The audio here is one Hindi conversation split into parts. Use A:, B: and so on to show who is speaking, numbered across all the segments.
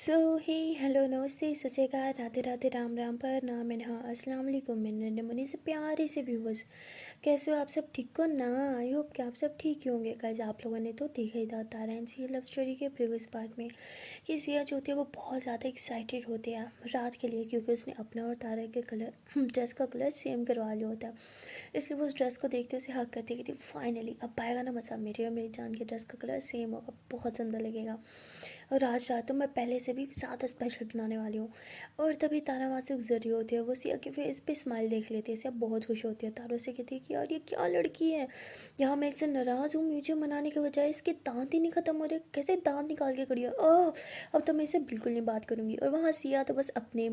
A: सो हे हेलो नमस्ते सत श्री अकाल राधे राधे राम राम पर नाम अस्सलाम वालेकुम मेरे मुनि से प्यारे से व्यूवर्स। कैसे हो आप सब? ठीक हो ना? आई होप कि आप सब ठीक ही होंगे। गाइस आप लोगों ने तो देखा ही था तारा एंड सिया लव स्टोरी के प्रीवियस पार्ट में कि सिया जो होती है वो बहुत ज़्यादा एक्साइटेड होते हैं रात के लिए, क्योंकि उसने अपना और तारा के कलर ड्रेस का कलर सेम करवा लिया होता है। इसलिए वो उस ड्रेस को देखते से हक करती कि फाइनली अब पाएगा ना मज़ा, मेरी और मेरी जान के ड्रेस का कलर सेम होगा, बहुत सुंदर लगेगा। और आज रात तो मैं पहले से भी ज़्यादा स्पेशल बनाने वाली हूँ। और तभी तारा वहाँ से गुजर रही होती है, वो सिया के फेस पे स्माइल देख लेती है। सिया बहुत खुश होती है, तारा से कहती है कि यार ये क्या लड़की है, यहाँ मैं इससे नाराज़ हूँ, मुझे मनाने के बजाय इसके दांत ही नहीं ख़त्म हो रहे, कैसे दांत निकाल के खड़ी है। ओह अब तो मैं इससे बिल्कुल नहीं बात करूँगी। और वहाँ सिया तो बस अपने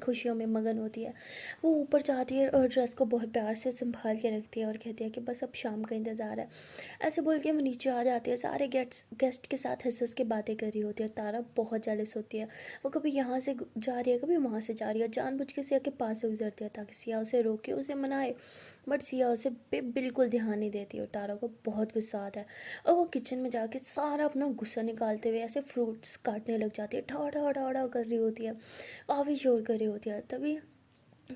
A: खुशियों में मगन होती है। वो ऊपर जाती है और ड्रेस को बहुत प्यार से संभाल के रखती है और कहती है कि बस अब शाम का इंतज़ार है। ऐसे बोल के वो नीचे आ जाती है, सारे गेस्ट के साथ हंस हंस के बातें कर रही होती है। तारा बहुत जेलस होती है, वो कभी यहाँ से जा रही है कभी वहाँ से जा रही है, जानबूझ के सिया के पास से गुजरती है ताकि सिया उसे रोके उसे मनाए। बट सिया उसे बिल्कुल ध्यान नहीं देती और तारा को बहुत गुस्सा आता है। और वो किचन में जाके सारा अपना गुस्सा निकालते हुए ऐसे फ्रूट्स काटने लग जाती है, ठा ठा ठा ठा कर रही होती है, काफ़ी शोर कर रही होती है। तभी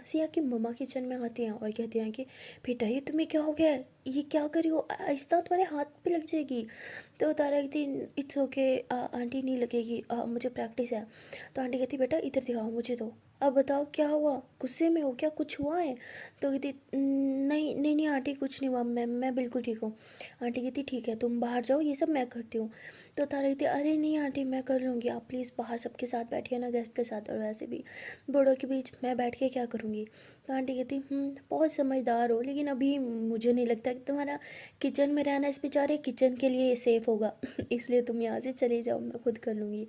A: सिया की मम्मा किचन में आती हैं और कहती हैं कि बेटा ये तुम्हें क्या हो गया है, ये क्या कर रही हो, आहिस्ता तुम्हारे हाथ पे लग जाएगी। तो तारा कहती इट्स ओके आंटी नहीं लगेगी, मुझे प्रैक्टिस है। तो आंटी कहती बेटा इधर दिखाओ मुझे, तो अब बताओ क्या हुआ, गुस्से में हो क्या, कुछ हुआ है? तो कहती नहीं नहीं नहीं आंटी कुछ नहीं हुआ, मैं बिल्कुल ठीक हूँ। आंटी कहती ठीक है तुम बाहर जाओ, ये सब मैं करती हूँ। तो तारा कहती अरे नहीं आंटी मैं कर लूँगी, आप प्लीज़ बाहर सबके साथ बैठिए ना, गेस्ट के साथ, और वैसे भी बड़ों के बीच मैं बैठ के क्या करूँगी। तो आंटी कहती बहुत समझदार हो, लेकिन अभी मुझे नहीं लगता कि तुम्हारा किचन में रहना इस बेचारे किचन के लिए सेफ़ होगा इसलिए तुम यहाँ से चले जाओ, मैं खुद कर लूँगी।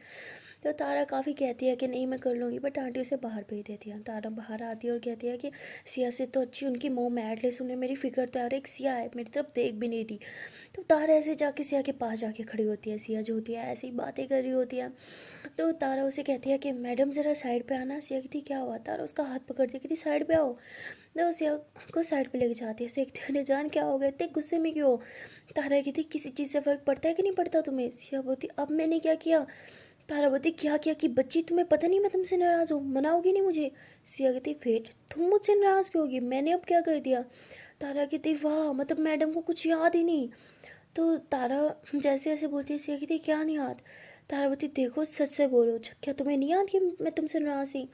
A: तो तारा काफ़ी कहती है कि नहीं मैं कर लूँगी, बट आंटी उसे बाहर भेज देती है। तारा बाहर आती है और कहती है कि सिया से तो अच्छी उनकी मोम एटलीस्ट उन्हें मेरी फ़िक्र तो है, और एक सिया है मेरी तरफ देख भी नहीं रही। तो तारा ऐसे जाके सिया के पास जाके खड़ी होती है। सिया जो होती है ऐसी बातें कर रही होती है। तो तारा उसे कहती है कि मैडम ज़रा साइड पे आना। सिया कहती क्या हुआ? तारा उसका हाथ पकड़ती है, कहती साइड पे आओ। तो सिया को साइड पे लेके जाती है। देखते अरे जान क्या हो गया, इतने गुस्से में क्यों? तारा कहती किसी चीज़ से फ़र्क पड़ता है कि नहीं पड़ता तुम्हें? सिया बोलती अब मैंने क्या किया? तारा बोलती क्या किया कि बच्ची तुम्हें पता नहीं मैं तुमसे नाराज़ हूँ, मनाओगी नहीं मुझे? सिया कहती फिर तुम मुझसे नाराज़ क्यों होगी, मैंने अब क्या कर दिया? तारा कहती वाह मतलब मैडम को कुछ याद ही नहीं। तो तारा जैसे ऐसे बोलती है, सिया कहती क्या नहीं याद? तारा बोलती देखो सच से बोलो, क्या तुम्हें नहीं याद कि मैं तुमसे नाराज़ थी?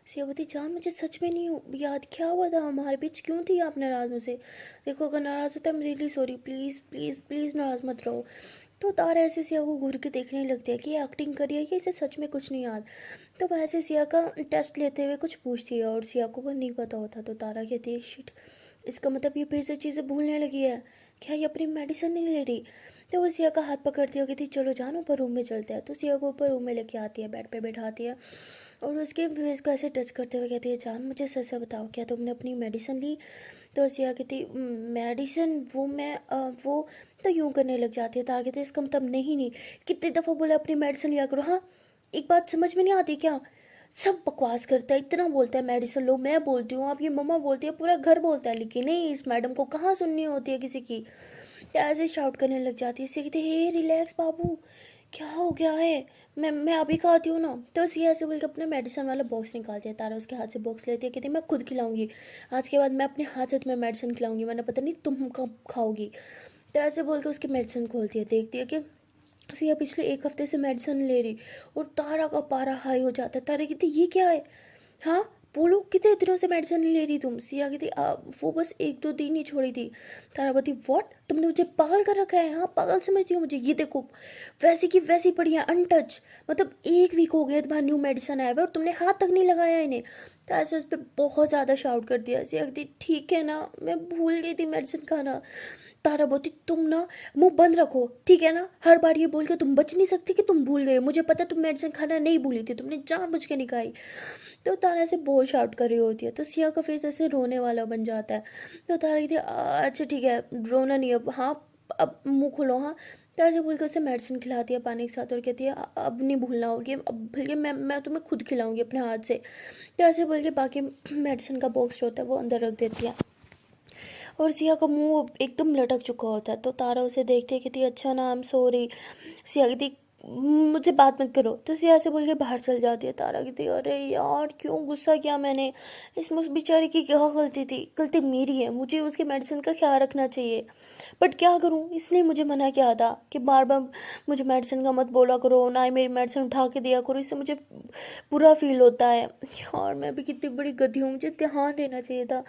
A: सिया बोलती जान मुझे सच में नहीं याद, क्या हुआ था हमारे बीच, क्यों थी आप नाराज़ मुझसे? देखो अगर नाराज़ होता है मैं really sorry, please please please नाराज़ मत रहो। तो तारा ऐसे सिया को घूर के देखने लगती है कि ये एक्टिंग करी है कि इसे सच में कुछ नहीं याद। तो वह ऐसे सिया का टेस्ट लेते हुए कुछ पूछती है और सिया को वो नहीं पता होता। तो तारा कहती है शिट, इसका मतलब ये फिर से चीज़ें भूलने लगी है, क्या ये अपनी मेडिसिन नहीं ले रही? तो वो सिया का हाथ पकड़ती है, कहती चलो जान ऊपर रूम में चलते हैं। तो सिया को ऊपर रूम में लेके आती है, बेड पे बैठाती है और उसके फेस को ऐसे टच करते हुए कहती है जान मुझे सच से बताओ क्या तुमने अपनी मेडिसिन ली? तो सिया कहती मेडिसिन वो मैं वो तो यूँ करने लग जाती है। तार कहती है इसका मतलब नहीं नहीं, कितनी दफ़ा बोला अपनी मेडिसिन लिया करो, हाँ एक बात समझ में नहीं आती क्या? सब बकवास करता है, इतना बोलता है मेडिसिन लो, मैं बोलती हूँ, आप ये मम्मा बोलती है, पूरा घर बोलता है, लेकिन नहीं इस मैडम को कहाँ सुननी होती है किसी की। तो ऐसे शाउट करने लग जाती है। सिया कहती है हे रिलैक्स बाबू, क्या हो गया है, मैं अभी खाती हूँ ना। तो सिया ऐसे बोल के अपना मेडिसिन वाला बॉक्स निकालती है। तारा उसके हाथ से बॉक्स लेती है, कहती है मैं खुद खिलाऊंगी, आज के बाद मैं अपने हाथ से तुम्हें मेडिसिन खिलाऊंगी, वरना पता नहीं तुम कब खाओगी। तो ऐसे बोल के उसकी मेडिसिन खोलती है, देखती है कि सिया पिछले एक हफ्ते से मेडिसिन ले रही। और तारा का पारा हाई हो जाता है। तारा कहती ये क्या है, हाँ बोलो कितने दिनों से मेडिसिन नहीं ले रही तुम? सिया कहती वो बस एक दो दिन ही छोड़ी थी। तारा बोलती व्हाट, तुमने मुझे पागल कर रखा है, हाँ पागल समझती हो मुझे? ये देखो वैसी की वैसी पड़ी है अनटच, मतलब एक वीक हो गया तुम्हारा न्यू मेडिसिन आया हुआ और तुमने हाथ तक नहीं लगाया इन्हें। तो ऐसे उस पर बहुत ज़्यादा शाउट कर दिया। सिया कहती ठीक है ना, मैं भूल गई थी मेडिसिन खाना। तारा बोलती तुम ना मुंह बंद रखो ठीक है ना, हर बार ये बोल के तुम बच नहीं सकती कि तुम भूल गए, मुझे पता तुम मेडिसिन खाना नहीं भूली थी, तुमने जानबूझ के नहीं खाई। तो तारा ऐसे बहुत शाउट कर रही होती है। तो सिया का फेस ऐसे रोने वाला बन जाता है। तो तारा कहती है अच्छा ठीक है रोना नहीं अब, हाँ अब मुँह खोलो हाँ। तो ऐसे बोल के उसे मेडिसिन खिलाती है पानी के साथ और कहती है अब नहीं भूलना होगी, अब बल्कि मैं तुम्हें खुद खिलाऊंगी अपने हाथ से। तो ऐसे बोल के बाकी मेडिसिन का बॉक्स जो होता है वो अंदर रख देती है और सिया का मुंह एकदम लटक चुका होता है। तो तारा उसे देखती है, कहती अच्छा ना आई एम सॉरी। सिया कहती मुझसे बात मत करो। तो सिया से बोल के बाहर चल जाती है। तारा कहती है अरे यार क्यों गुस्सा किया मैंने, इसमें उस बेचारी की क्या गलती थी, गलती मेरी है, मुझे उसके मेडिसिन का ख्याल रखना चाहिए। बट क्या करूँ, इसने मुझे मना किया था कि बार बार मुझे मेडिसिन का मत बोला करो, ना ही मेरी मेडिसिन उठा के दिया करो, इससे मुझे बुरा फील होता है। और मैं भी कितनी बड़ी गधी हूँ, मुझे ध्यान देना चाहिए था।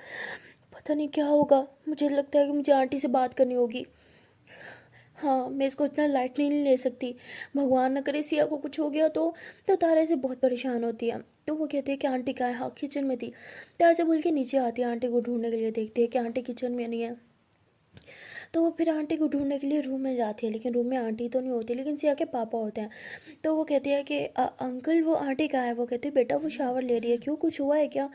A: पता नहीं क्या होगा, मुझे लगता है कि मुझे आंटी से बात करनी होगी। हाँ, मैं इसको इतना लाइटली नहीं ले सकती। भगवान न करे सिया को कुछ हो गया तो तारा से बहुत परेशान होती है। तो वो कहती है कि आंटी कहाँ है, हाँ किचन में थी। तारा से बोल के नीचे आती है, आंटी को ढूंढने के लिए, देखती है कि आंटी किचन में नहीं है। तो वो फिर आंटी को ढूंढने के लिए रूम में जाती है, लेकिन रूम में आंटी तो नहीं होती, लेकिन सिया के पापा होते हैं। तो वो कहती है कि अंकल वो आंटी कहाँ है। वो कहती है बेटा वो शावर ले रही है, क्यों कुछ हुआ है क्या।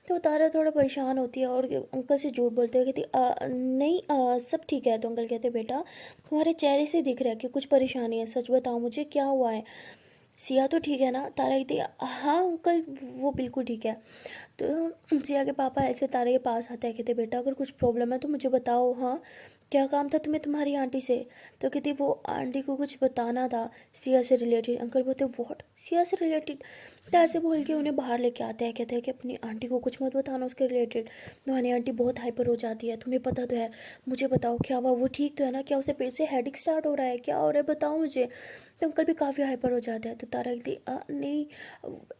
A: तो तारा थोड़ा परेशान होती है और अंकल से झूठ बोलते हुए कहती नहीं सब ठीक है। तो अंकल कहते बेटा तुम्हारे चेहरे से दिख रहा है कि कुछ परेशानी है, सच बताओ मुझे क्या हुआ है। सिया तो ठीक है ना। तारा कहती है हाँ अंकल वो बिल्कुल ठीक है। तो सिया के पापा ऐसे तारे के पास आते हैं, कहते बेटा अगर कुछ प्रॉब्लम है तो मुझे बताओ। हाँ क्या काम था तुम्हें तुम्हारी आंटी से। तो कहती वो आंटी को कुछ बताना था सिया से रिलेटेड। अंकल बोलते व्हाट, सिया से रिलेटेड। तो ऐसे बोल के उन्हें बाहर लेके आते हैं, कहते हैं कि अपनी आंटी को कुछ मत बताना उसके रिलेटेड, तुम्हारी आंटी बहुत हाइपर हो जाती है, तुम्हें पता तो है। मुझे बताओ क्या हुआ, वो ठीक तो है ना, क्या उसे फिर से हेडेक स्टार्ट हो रहा है, क्या हो रहा है बताओ मुझे। तो अंकल भी काफ़ी हाइपर हो जाता है। तो तारा कहती नहीं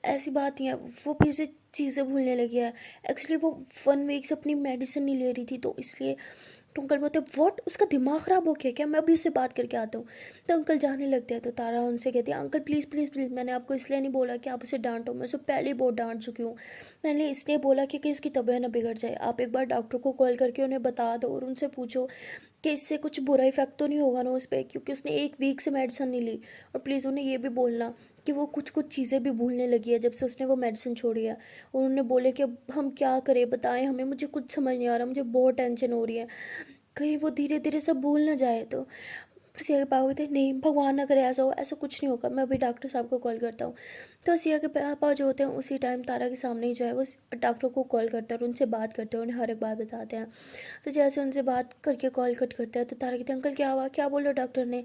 A: ऐसी बात नहीं है, वो फिर से चीज़ें भूलने लगी है। एक्चुअली वो 1 वीक से अपनी मेडिसिन नहीं ले रही थी तो इसलिए। तो अंकल बोलते व्हाट, उसका दिमाग ख़राब हो गया क्या, मैं अभी उससे बात करके आता हूँ। तो अंकल जाने लगते हैं। तो तारा उनसे कहती है अंकल प्लीज़ प्लीज़ प्लीज़, मैंने आपको इसलिए नहीं बोला कि आप उसे डांटो, मैं उसे पहले ही बहुत डांट चुकी हूँ। मैंने इसलिए बोला कि उसकी तबीयत ना बिगड़ जाए। आप एक बार डॉक्टर को कॉल करके उन्हें बता दो और उनसे पूछो कि इससे कुछ बुरा इफेक्ट तो नहीं होगा ना उस पर, क्योंकि उसने 1 वीक से मेडिसिन नहीं ली। और प्लीज़ उन्हें ये भी बोलना कि वो कुछ कुछ चीज़ें भी भूलने लगी है जब से उसने वो मेडिसिन छोड़ी है। और उन्हें बोले कि अब हम क्या करें बताएं हमें, मुझे कुछ समझ नहीं आ रहा, मुझे बहुत टेंशन हो रही है, कहीं वो धीरे धीरे सब भूल ना जाए। तो सिया के पापा कहते नहीं भगवान ना करे ऐसा हो, ऐसा कुछ नहीं होगा, मैं अभी डॉक्टर साहब को कॉल करता हूँ। तो सिया के पापा जो होते हैं उसी टाइम तारा के सामने ही जो है वो डॉक्टर को कॉल करते हैं और उनसे बात करते हैं, उन्हें हर एक बात बताते हैं। तो जैसे उनसे बात करके कॉल कट करते हैं तो तारा कहते हैं अंकल क्या हुआ, क्या बोला डॉक्टर ने।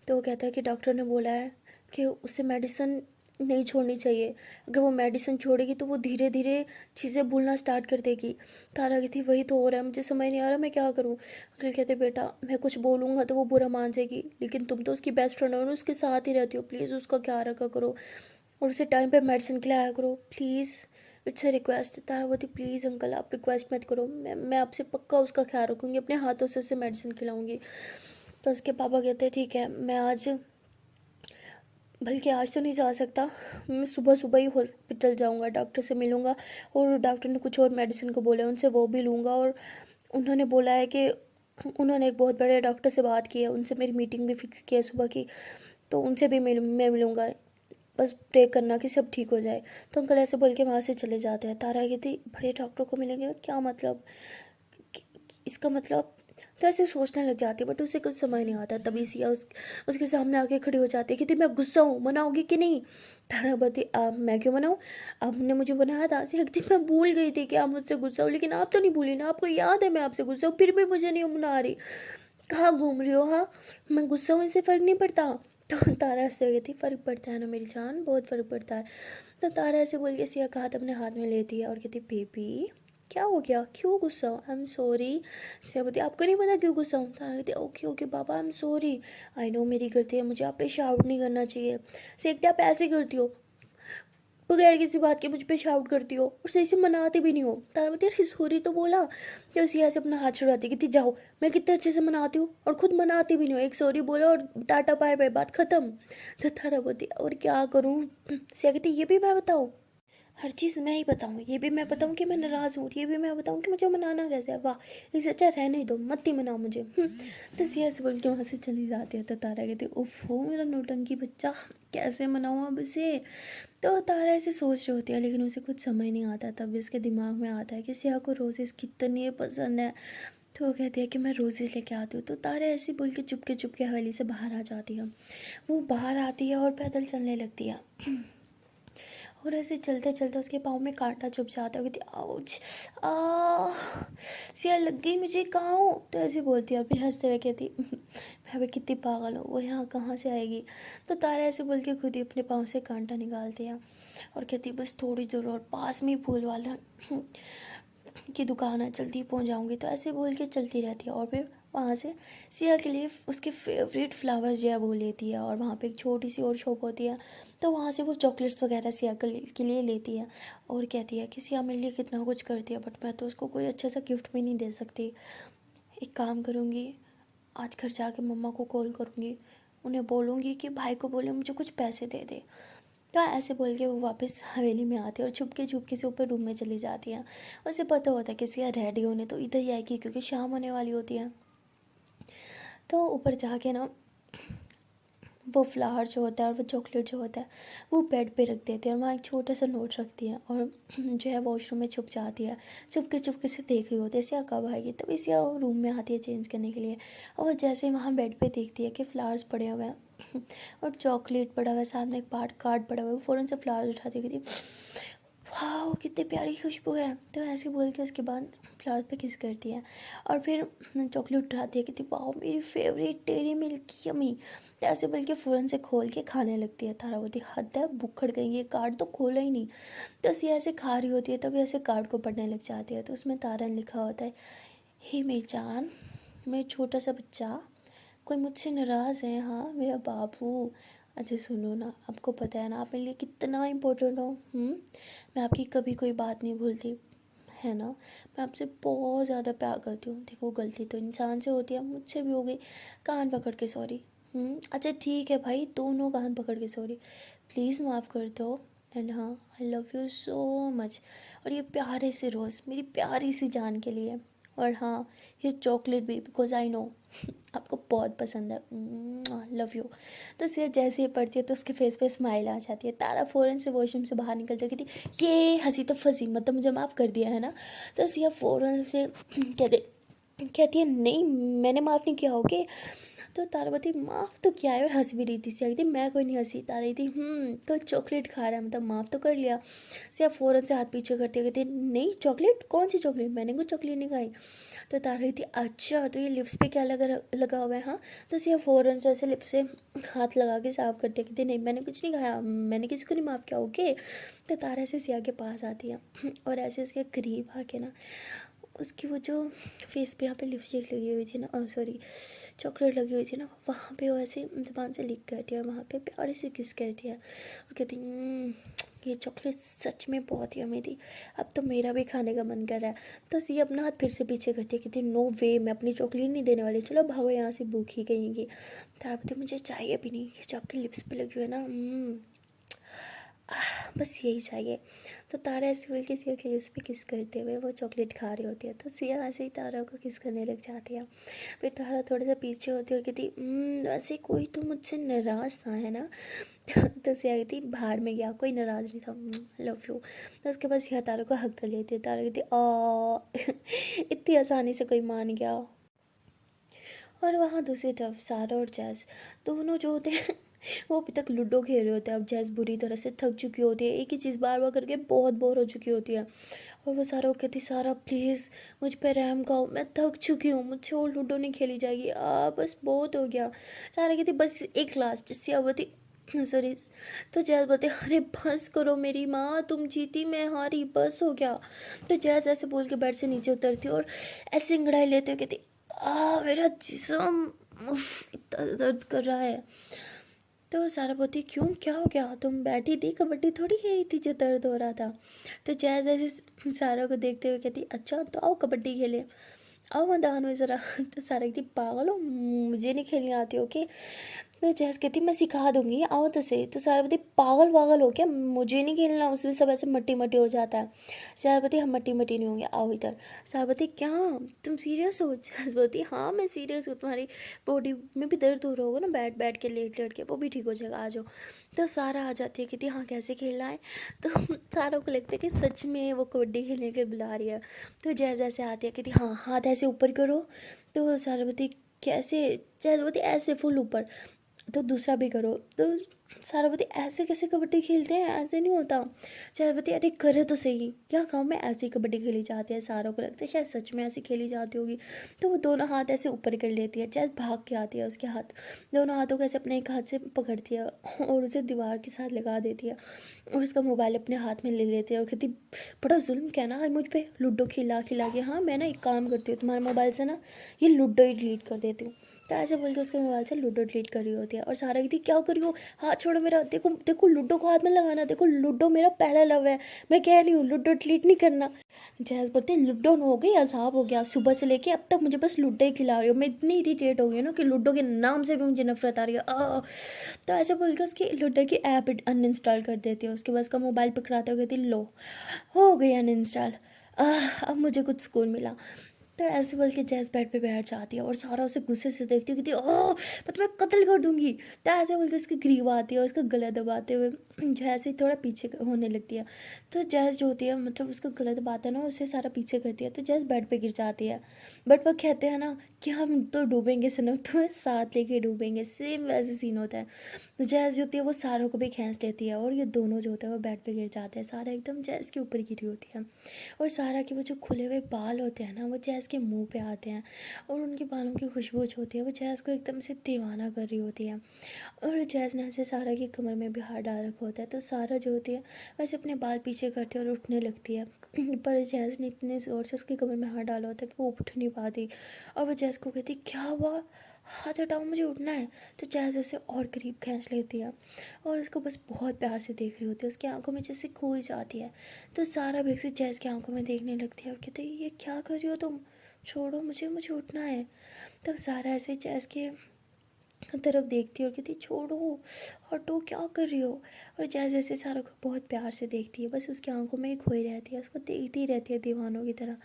A: तो वो कहता है कि डॉक्टर ने बोला है कि उसे मेडिसिन नहीं छोड़नी चाहिए, अगर वो मेडिसिन छोड़ेगी तो वो धीरे धीरे चीज़ें भूलना स्टार्ट कर देगी। तारा कहती वही तो हो रहा है, मुझे समझ नहीं आ रहा मैं क्या करूँ। अंकल कहते बेटा मैं कुछ बोलूँगा तो वो बुरा मान जाएगी, लेकिन तुम तो उसकी बेस्ट फ्रेंड हो ना, उसके साथ ही रहती हो, प्लीज़ उसका ख्याल रखा करो और उसे टाइम पे मेडिसिन खिलाया करो प्लीज़, इट्स अ रिक्वेस्ट। तारा बोलती प्लीज़ अंकल आप रिक्वेस्ट मत करो, मैं आपसे पक्का उसका ख्याल रखूँगी, अपने हाथों से उसे मेडिसिन खिलाऊँगी। तो उसके पापा कहते हैं ठीक है, मैं आज, बल्कि आज तो नहीं जा सकता, मैं सुबह सुबह ही हॉस्पिटल जाऊंगा, डॉक्टर से मिलूंगा और डॉक्टर ने कुछ और मेडिसिन को बोला है उनसे वो भी लूँगा। और उन्होंने बोला है कि उन्होंने एक बहुत बड़े डॉक्टर से बात की है, उनसे मेरी मीटिंग भी फिक्स की है सुबह की, तो उनसे भी मैं मिलूँगा, बस प्रे करना कि सब ठीक हो जाए। तो अंकल ऐसे बोल के वहाँ से चले जाते हैं। तारा कहती बड़े डॉक्टर को मिलेंगे क्या मतलब, इसका मतलब। तो ऐसे सोचने लग जाती है बट उसे कुछ समझ नहीं आता। तभी सिया उसके सामने आके खड़ी हो जाती है, कहती मैं गुस्सा हूँ, मनाओगी कि नहीं। तारा बताती मैं क्यों मनाऊँ, आपने मुझे बनाया था। सिया कहती मैं भूल गई थी कि आप मुझसे गुस्सा हो, लेकिन आप तो नहीं भूली ना, आपको याद है मैं आपसे गुस्सा हूँ, फिर भी मुझे नहीं मना रही, कहाँ घूम रही हो। हाँ मैं गुस्सा हूँ इससे फ़र्क नहीं पड़ता। तो तारा हंसते हुए कहती फ़र्क पड़ता है ना मेरी जान, बहुत फ़र्क पड़ता है। तो तारा ऐसे बोल के सिया का हाथ अपने हाथ में लेती है और कहती बेबी क्या हो गया, क्यों गुस्सा हो, आई एम सॉरी। सिया बोलती आपको नहीं पता क्यों गुस्सा हूँ। तारा कहती ओके ओके पापा I am sorry, I know मेरी गलती है, मुझे आप पे शाउट नहीं करना चाहिए। सीखते आप ऐसे करती हो, बगैर किसी बात के मुझ पे शाउट करती हो और सही से मनाते भी नहीं हो। तारा बोलती अरे सॉरी तो बोला। फिर सिया से अपना हाथ छुड़ाती, कहती जाओ, मैं कितने अच्छे से मनाती हूँ और खुद मनाती भी नहीं हो, एक सॉरी बोला और टाटा बाय बाय, बात खत्म। तो तारा बोलती और क्या करूँ। सिया कहती ये भी मैं बताऊँ, हर चीज़ मैं ही बताऊँ, ये भी मैं बताऊँ कि मैं नाराज़ हूँ, ये भी मैं बताऊँ कि मुझे मनाना कैसे है, वाह इससे अच्छा रहने ही दो, मत ही मनाओ मुझे। तो सिया से बोल के वहाँ से चली जाती है। तो तारा कहती उफ हो मेरा नौटंकी बच्चा, कैसे मनाऊँ अब इसे। तो तारा ऐसे सोच रही होती है लेकिन उसे कुछ समझ नहीं आता। तभी उसके दिमाग में आता है कि सिया को रोजेज़ कितनी पसंद है। तो वो कहती है कि मैं रोजेज़ लेके आती हूँ। तो तारा ऐसे बोल के चुपके चुपके हवेली से बाहर आ जाती है। वो बाहर आती है और पैदल चलने लगती है और ऐसे चलते चलते उसके पाँव में कांटा चुभ जाता है। कहती आउच, आ सिया लग गई मुझे, कहाँ हो। तो ऐसे बोलती है, फिर हंसते हुए कहती अबे कितनी पागल हो, वो यहाँ कहाँ से आएगी। तो तारा ऐसे बोल के खुद ही अपने पाँव से कांटा निकालती है और कहती है बस थोड़ी दूर और पास में ही फूल वाला की दुकान है, जल्दी पहुँच जाऊँगी। तो ऐसे बोल के चलती रहती है और फिर वहाँ से सिया के लिए उसके फेवरेट फ्लावर्स जो है वो लेती है। और वहाँ पे एक छोटी सी और शॉप होती है, तो वहाँ से वो चॉकलेट्स वगैरह सिया के लिए लेती है और कहती है कि सिया मेरे लिए कितना कुछ करती है, बट मैं तो उसको कोई अच्छा सा गिफ्ट भी नहीं दे सकती। एक काम करूँगी, आज घर जाके मम्मा को कॉल करूँगी, उन्हें बोलूँगी कि भाई को बोले मुझे कुछ पैसे दे दे। तो ऐसे बोल के वो वापस हवेली में आती है और छुपके से ऊपर रूम में चली जाती है। उसे पता होता है कि सिया रेडी होने तो इधर ही आएगी क्योंकि शाम होने वाली होती है। तो ऊपर जाके ना वो फ्लावर जो होता है और वो चॉकलेट जो होता है वो बेड पे रख देते हैं और वहाँ एक छोटा सा नोट रखती है और जो है वॉशरूम में छुप जाती है। चुपके से देख रही होती है सिया कब आएगी, तभी सिया रूम में आती है चेंज करने के लिए। और वो जैसे ही वहाँ बेड पे देखती है कि फ्लावर्स पड़े हुए हैं और चॉकलेट पड़ा हुआ है, सामने एक कार्ड पड़ा हुआ है, वो फ़ौरन से फ्लावर्स उठाती है, वाह कितनी प्यारी खुशबू है। तो ऐसे बोल के उसके बाद फ्लावर्स पे किस करती है और फिर चॉकलेट उठाती है, कहती वाह मेरी फेवरेट डेयरी मिल्क यम्मी। तो ऐसे बोल के फ़ौरन से खोल के खाने लगती है। तारा बोलती हद है, बुखड़ गई, ये कार्ड तो खोला ही नहीं। तो सिया ऐसे खा रही होती है तभी ऐसे कार्ड को पढ़ने लग जाती है। तो उसमें तारा ने लिखा होता है, हे मेरी जान, मैं छोटा सा बच्चा, कोई मुझसे नाराज़ है? हाँ मेरा बाबू, अच्छा सुनो ना, आपको पता है ना आप मेरे लिए कितना इम्पोर्टेंट हो। मैं आपकी कभी कोई बात नहीं भूलती, है ना। मैं आपसे बहुत ज़्यादा प्यार करती हूँ। देखो गलती तो इंसान से होती है, मुझसे भी हो गई, कान पकड़ के सॉरी। अच्छा ठीक है भाई, दोनों कान पकड़ के सॉरी, प्लीज़ माफ़ कर दो। एंड हाँ, I love you so much. और ये प्यारे से रोज़ मेरी प्यारी सी जान के लिए। और हाँ, ये चॉकलेट भी, बिकॉज आई नो आपको बहुत पसंद है, लव यू। तो सिया जैसे ही पढ़ती है तो उसके फेस पे स्माइल आ जाती है। तारा फ़ौरन से वॉशरूम से बाहर निकल जाती है, ये हंसी तो फंसी, मतलब मुझे माफ़ कर दिया है ना। तो सिया फ़ौरन से कहती है नहीं मैंने माफ़ नहीं किया, ओके। तो तारावती माफ़ तो किया है और हंस भी रही थी। सिया कहती मैं कोई नहीं हंसी। तारा रही थी तो चॉकलेट खा रहा है मतलब माफ़ तो कर लिया। सिया फ़ौरन से हाथ पीछे करती है, कहती नहीं चॉकलेट, कौन सी चॉकलेट, मैंने कोई चॉकलेट नहीं खाई। तो तारा रही थी अच्छा तो ये लिप्स पे क्या लगा हुआ है। हाँ, तो सिया फ़ौरन से ऐसे लिप्स से हाथ लगा के साफ करती है, कहती नहीं मैंने कुछ नहीं खाया, मैंने किसी को नहीं माफ़ किया, ओके। तो तारा से सिया के पास आती है और ऐसे उसके करीब आके ना उसकी वो जो फेस पे यहाँ पे लिपस्टिक लगी हुई थी ना, सॉरी चॉकलेट लगी हुई थी ना, वहाँ पे वो ऐसे ज़ुबान से लिक करती है और वहाँ पे प्यारी से किस करती है और कहती ये चॉकलेट सच में बहुत ही यम्मी थी, अब तो मेरा भी खाने का मन कर रहा है। तो सी अपना हाथ फिर से पीछे करती है, कहती नो वे, मैं अपनी चॉकलेट नहीं देने वाली, चलो भागो यहाँ से, भूखी कहेंगी। तो मुझे चाहिए भी नहीं, ये जो आपकी लिप्स पे लगी हुई है ना, बस यही चाहिए। तो तारा ऐसे बोल के सिया के उस पर किस करते हुए वो चॉकलेट खा रही होती है। तो सिया ऐसे ही तारा को किस करने लग जाती है। फिर तारा थोड़ा सा पीछे होती है और कहती वैसे कोई तो मुझसे नाराज़ था, है ना। तो सिया कहती भाड़ में गया, कोई नाराज़ नहीं था, लव यू। तो उसके बाद सिया तारा को हक कर लेती है। तारा कहती इतनी आसानी से कोई मान गया। और वहाँ दूसरी तरफ सारा और जैस दोनों जो होते हैं वो अभी तक लूडो खेल रहे होते हैं। अब जैस बुरी तरह से थक चुकी होती है, एक ही चीज़ बार बार करके बहुत बोर हो चुकी होती है। और वो सारा को कहती सारा प्लीज़ मुझ पर रहम खाओ, मैं थक चुकी हूँ, मुझसे और लूडो नहीं खेली जाएगी, बस बहुत हो गया। सारा कहती बस एक लास्ट, सिया बोलती सॉरी। तो जैस बोलते अरे बस करो मेरी माँ, तुम जीती मैं हारी, बस हो गया। तो जैस ऐसे बोल के बेड से नीचे उतरती और ऐसे अंगड़ाई लेते हुए कहती मेरा जिस्म इतना दर्द कर रहा है। तो सारा बोलती क्यों, क्या हो गया, तुम बैठी थी, कबड्डी थोड़ी खेली थी जो दर्द हो रहा था। तो जैज ऐसे सारा को देखते हुए कहती अच्छा तो आओ कबड्डी खेले, आओ मैदान में ज़रा। तो सारा कहती पागल हो, मुझे नहीं खेलनी आती, ओके। तो जैस कहती मैं सिखा दूंगी, आओ तो सही। तो सारा बोलती पागल वागल हो क्या, मुझे नहीं खेलना, उसमें सब ऐसे मट्टी मट्टी हो जाता है। सारा बोलती हम मट्टी मट्टी नहीं होंगे, आओ इधर। सारा बोलती क्या तुम सीरियस हो। जैस बोलती हाँ मैं सीरियस हूँ, तुम्हारी बॉडी में भी दर्द हो रहा होगा ना, बैठ बैठ के लेट लेट के, वो भी ठीक हो जाएगा, आ जाओ। तो सारा आ जाती है, कहती हाँ कैसे खेलना है। तो सारों को लगता है कि सच में वो कबड्डी खेलने के बुला रही है। तो जैसे ऐसे आती है, कहती हाँ हाथ ऐसे ऊपर करो। तो सारा बोलती कैसे, जैसे बोलती ऐसे फुल ऊपर, तो दूसरा भी करो। तो सारा बोलती ऐसे कैसे कबड्डी खेलते हैं, ऐसे नहीं होता। शायद बोलती अरे करे तो सही, क्या गाँव में ऐसी कबड्डी खेली जाती है। सारों को लगता है शायद सच में ऐसी खेली जाती होगी। तो वो दोनों हाथ ऐसे ऊपर कर लेती है, जैसे भाग के आती है, उसके हाथ दोनों हाथों को ऐसे अपने एक हाथ से पकड़ती है और उसे दीवार के साथ लगा देती है और उसका मोबाइल अपने हाथ में ले लेती है और कहती बड़ा जुल्म क्या ना मुझ पे, लूडो खिला खिला के। हाँ मैं ना एक काम करती हूँ, तुम्हारे मोबाइल से ना ये लूडो ही डिलीट कर देती हूँ। तो ऐसे बोल के उसके मोबाइल से लूडो डिलीट कर रही होती है। और सारा कहती क्या करी हो, हाथ छोड़ो मेरा, देखो देखो लूडो को हाथ में लगाना, देखो लूडो मेरा पहला लव है, मैं कह रही हूँ लूडो डिलीट नहीं करना। जैस बोलते लूडो हो गई, अजाब हो गया, सुबह से लेके अब तक मुझे बस लूडो ही खिला रही हो, मैं इतनी इरीटेट हो गई ना कि लूडो के नाम से भी मुझे नफरत आ रही है। तो ऐसे बोल के उसकी लूडो की ऐप अनइंस्टॉल कर देती है। उसके बाद उसका मोबाइल पकड़ाते हुए कहती लो हो गई अनइंस्टॉल, अब मुझे कुछ सुकून मिला। तो ऐसे बोल के जैस बेड पे बैठ जाती है और सारा उसे गुस्से से देखती है, कहती ओह मैं तुम्हें कत्ल कर दूंगी। तो ऐसे बोल के उसकी ग्रीव आती है और उसका गला दबाते हुए जो ऐसे ही थोड़ा पीछे होने लगती है। तो जैस जो होती है मतलब उसका गला दबाता है ना, उससे सारा पीछे करती है। तो जैस बेड पे गिर जाती है। बट वो कहते हैं ना कि हम तो डूबेंगे सनम, तुम्हें साथ लेके डूबेंगे, सेम वैसे सीन होता है। तो जैस जो होती है वो सारों को भी खींच लेती है और ये दोनों जो होते हैं वो बेड पे गिर जाते हैं। सारा एकदम जैस के ऊपर गिरी होती है और सारा के वो जो खुले हुए बाल होते हैं ना वो जैस के मुंह पे आते हैं और उनके बालों की खुशबू जो होती है वो जैस को एकदम से दीवाना कर रही होती है। और जैस ने ऐसे सारा की कमर में भी हाथ डाल रखा होता है। तो सारा जो होती है वैसे अपने बाल पीछे करती है और उठने लगती है। पर जैस ने इतने ज़ोर से उसकी कमर में हाथ डाला होता है कि वो उठ नहीं पाती। और वो जैस को कहती क्या हुआ, हाथ हटाओ मुझे उठना है। तो जैस उसे और करीब खींच लेती है और उसको बस बहुत प्यार से देख रही होती है, उसकी आंखों में जैसे खो जाती है। तो सारा बेग से जैस की आंखों में देखने लगती है और कहते ये क्या कर रही हो तुम, छोड़ो मुझे, मुझे उठना है। तब सारा ऐसे जैस के तरफ देखती है और कहती छोड़ो हटो, क्या कर रही हो। और जैस जैसे सारा को बहुत प्यार से देखती है, बस उसकी आंखों में ही खोई रहती है, उसको देखती रहती है दीवानों की तरह।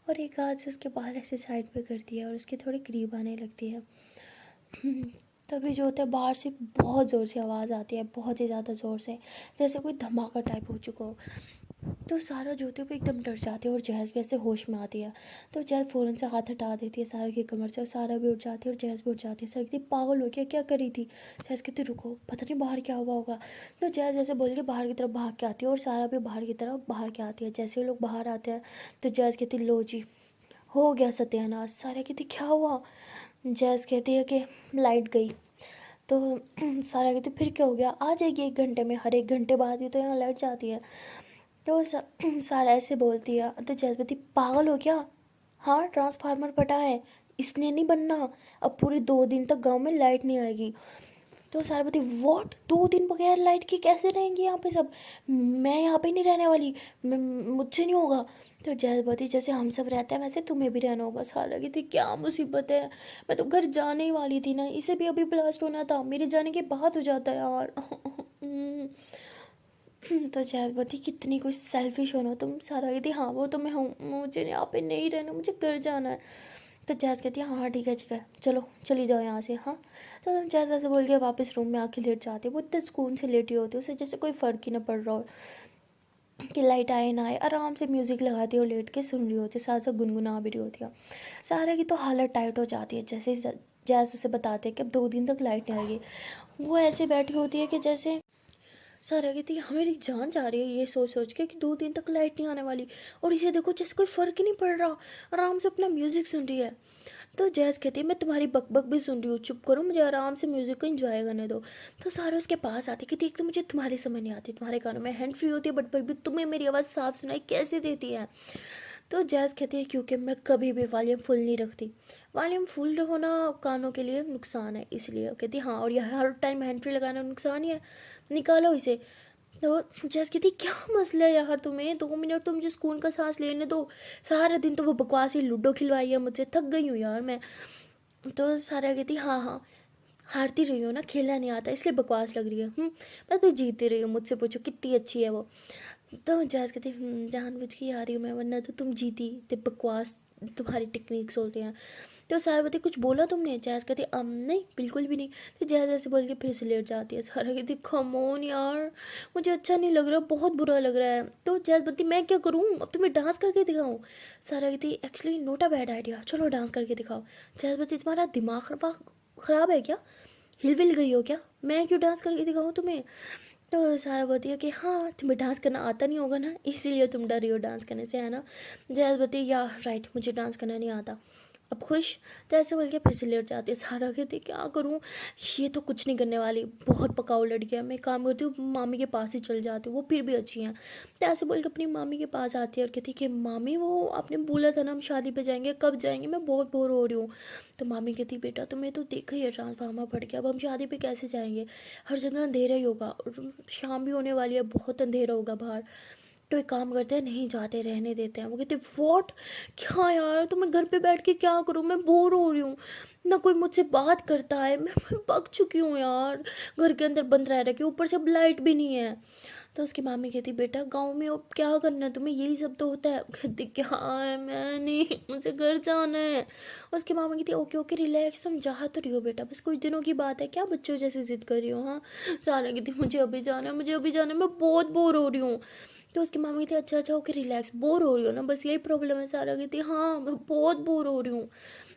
A: और एक हाथ से उसके बाल ऐसे साइड पे करती है और उसके थोड़े करीब आने लगती है। तभी जो होता है बाहर से बहुत ज़ोर से आवाज़ आती है, बहुत ही ज़्यादा ज़ोर से, जैसे कोई धमाका टाइप हो चुका हो। तो सारा जो होती है वो एकदम डर जाती है और जैस भी ऐसे होश में आती है। तो जैस फ़ौरन से हाथ हटा देती है सारा की कमर से और सारा भी उठ जाती है और जैस भी उठ जाती है। सर कहती पागल हो गया, क्या करी थी। जैस कहती रुको, पता नहीं बाहर क्या हुआ होगा। तो जैस जैसे बोल के बाहर की तरफ भाग के आती है और सारा भी बाहर की तरफ बाहर के आती है। जैसे वो लोग बाहर आते हैं तो जैस कहती लो जी हो गया सत्यानाश। सारा कहती क्या हुआ। जैस कहती है कि लाइट गई। तो सारा कहती फिर क्या हो गया, आ जाएगी 1 घंटे में, हर 1 घंटे बाद ही तो यहाँ लाइट जाती है। तो सारा ऐसे बोलती है। तो जैस्मिन पागल हो क्या, हाँ ट्रांसफार्मर फटा है इसलिए नहीं बनना, अब पूरे 2 दिन तक गांव में लाइट नहीं आएगी। तो सारा बोलती वॉट, 2 दिन बगैर लाइट के कैसे रहेंगे यहाँ पे सब, मैं यहाँ पे नहीं रहने वाली, मुझसे नहीं होगा। तो जैस बोलती जैसे हम सब रहते हैं वैसे तुम्हें भी रहना होगा। सारा की थी क्या मुसीबत है, मैं तो घर जाने ही वाली थी ना, इसे भी अभी ब्लास्ट होना था, मेरे जाने के बाद हो जाता है यार। तो जैस बोलती कितनी कुछ सेल्फिश हो ना तुम। सारा कहती हाँ वो तो मैं हूँ, मुझे यहाँ पे नहीं रहना, मुझे घर जाना है। तो जैस कहती है हाँ ठीक है चलो चली जाओ यहाँ से। हाँ तो तुम जैस ऐसे बोल के वापस रूम में आके लेट जाती है। वो इतने सुकून से लेटी होती है, उसे जैसे कोई फ़र्क ही ना पड़ रहा हो कि लाइट आए ना आए, आराम से म्यूज़िक लगाती है और लेट के सुन रही होती है, साथ साथ गुनगुना भी रही होती है। सारा की तो हालत टाइट हो जाती है जैसे ही जैस उसे बताते हैं कि अब 2 दिन तक लाइट नहीं आएगी। वो ऐसे बैठी होती है कि जैसे सारा कहती है हमारी जान जा रही है ये सोच सोच के कि 2 दिन तक लाइट नहीं आने वाली, और इसे देखो जैसे कोई फ़र्क ही नहीं पड़ रहा, आराम से अपना म्यूज़िक सुन रही है। तो जैस कहती है मैं तुम्हारी बकबक भी सुन रही हूँ, चुप करो, मुझे आराम से म्यूज़िक को एंजॉय करने दो। तो सारा उसके पास आती कहती एक तो मुझे तुम्हारी समझ नहीं आती, तुम्हारे कानों में हैंड फ्री होती है बट फिर भी तुम्हें मेरी आवाज़ साफ सुनाई कैसे देती है। तो जैस कहती है क्योंकि मैं कभी भी वॉल्यूम फुल नहीं रखती, वॉल्यूम फुल होना कानों के लिए नुकसान है इसलिए। कहती हाँ और यह हर टाइम हैंड फ्री लगाना नुकसान ही है, निकालो इसे। तो जैस कहती क्या मसला है यार तुम्हें, 2 मिनट तो मुझे सुकून का सांस लेने दो, सारा दिन तो वो बकवास ही लूडो खिलवाई है मुझे, थक गई हूँ यार मैं। तो सारा कहती हाँ हाँ हारती रही हो ना, खेलना नहीं आता इसलिए बकवास लग रही है। मैं तो जीती रही हूँ, मुझसे पूछो कितनी अच्छी है वो। तो जैस कहती जानबूझ के आ रही हूँ मैं, वरना तो तुम जीती, ते बकवास तुम्हारी टेक्निक्स होते हैं। तो सारा कहती कुछ बोला तुमने, जैस कहती नहीं बिल्कुल भी नहीं। तो जैस ऐसे बोल के फिर से लेट जाती है। सारा कहती कम ऑन यार, मुझे अच्छा नहीं लग रहा, बहुत बुरा लग रहा है। तो जैस बोलती मैं क्या करूँ, अब तुम्हें डांस करके दिखाऊँ। सारा कहती actually note a bad idea, चलो डांस करके दिखाओ। जैस बोलती तुम्हारा दिमाग ख़राब है क्या, हिल विल गई हो क्या, मैं क्यों डांस करके दिखाऊँ तुम्हें। तो सारा बोलती है कि हाँ तुम्हें डांस करना आता नहीं होगा ना, इसीलिए तुम डर रही हो डांस करने से, है ना। जैस बोलती है या राइट, मुझे डांस करना नहीं आता। अब खुश। तो ऐसे बोल के फिर से लेट जाती है। सारा कहती है क्या करूँ, ये तो कुछ नहीं करने वाली, बहुत पकाऊ लड़की है, मैं काम करती हूँ मामी के पास ही चल जाती हूँ, वो फिर भी अच्छी हैं। तो ऐसे बोल के अपनी मामी के पास आती है और कहती है कि मामी वो आपने बोला था ना हम शादी पे जाएंगे, कब जाएंगे, मैं बहुत बोर हो रही हूँ। तो मामी कहती बेटा तुम्हें तो देखा ही है ट्रांसफार्मर फट गया, अब हम शादी पे कैसे जाएंगे, हर जगह अंधेरा ही होगा और शाम भी होने वाली है, बहुत अंधेरा होगा बाहर। तो एक काम करते हैं, नहीं जाते, रहने देते हैं। वो कहते वॉट, क्या यार तो मैं घर पे बैठ के क्या करूँ, मैं बोर हो रही हूँ, ना कोई मुझसे बात करता है, मैं पक चुकी हूँ यार, घर के अंदर बंद रह रहा, कि ऊपर से अब लाइट भी नहीं है। तो उसकी मामी कहती बेटा गांव में अब क्या करना है तुम्हें, यही सब तो होता है। कहती क्या है, मैं नहीं, मुझे घर जाना है। उसकी मामी कहती ओके ओके रिलैक्स, तुम जा तो रही हो बेटा, बस कुछ दिनों की बात है, क्या बच्चों जैसे जिद कर रही हो। हाँ सारा कहती मुझे अभी जाना है, मुझे अभी जाना है, मैं बहुत बोर हो रही हूँ। तो उसकी मामी कहती अच्छा अच्छा ओके रिलैक्स, बोर हो रही हो ना, बस यही प्रॉब्लम है। सारा कहती हाँ मैं बहुत बोर हो रही हूँ।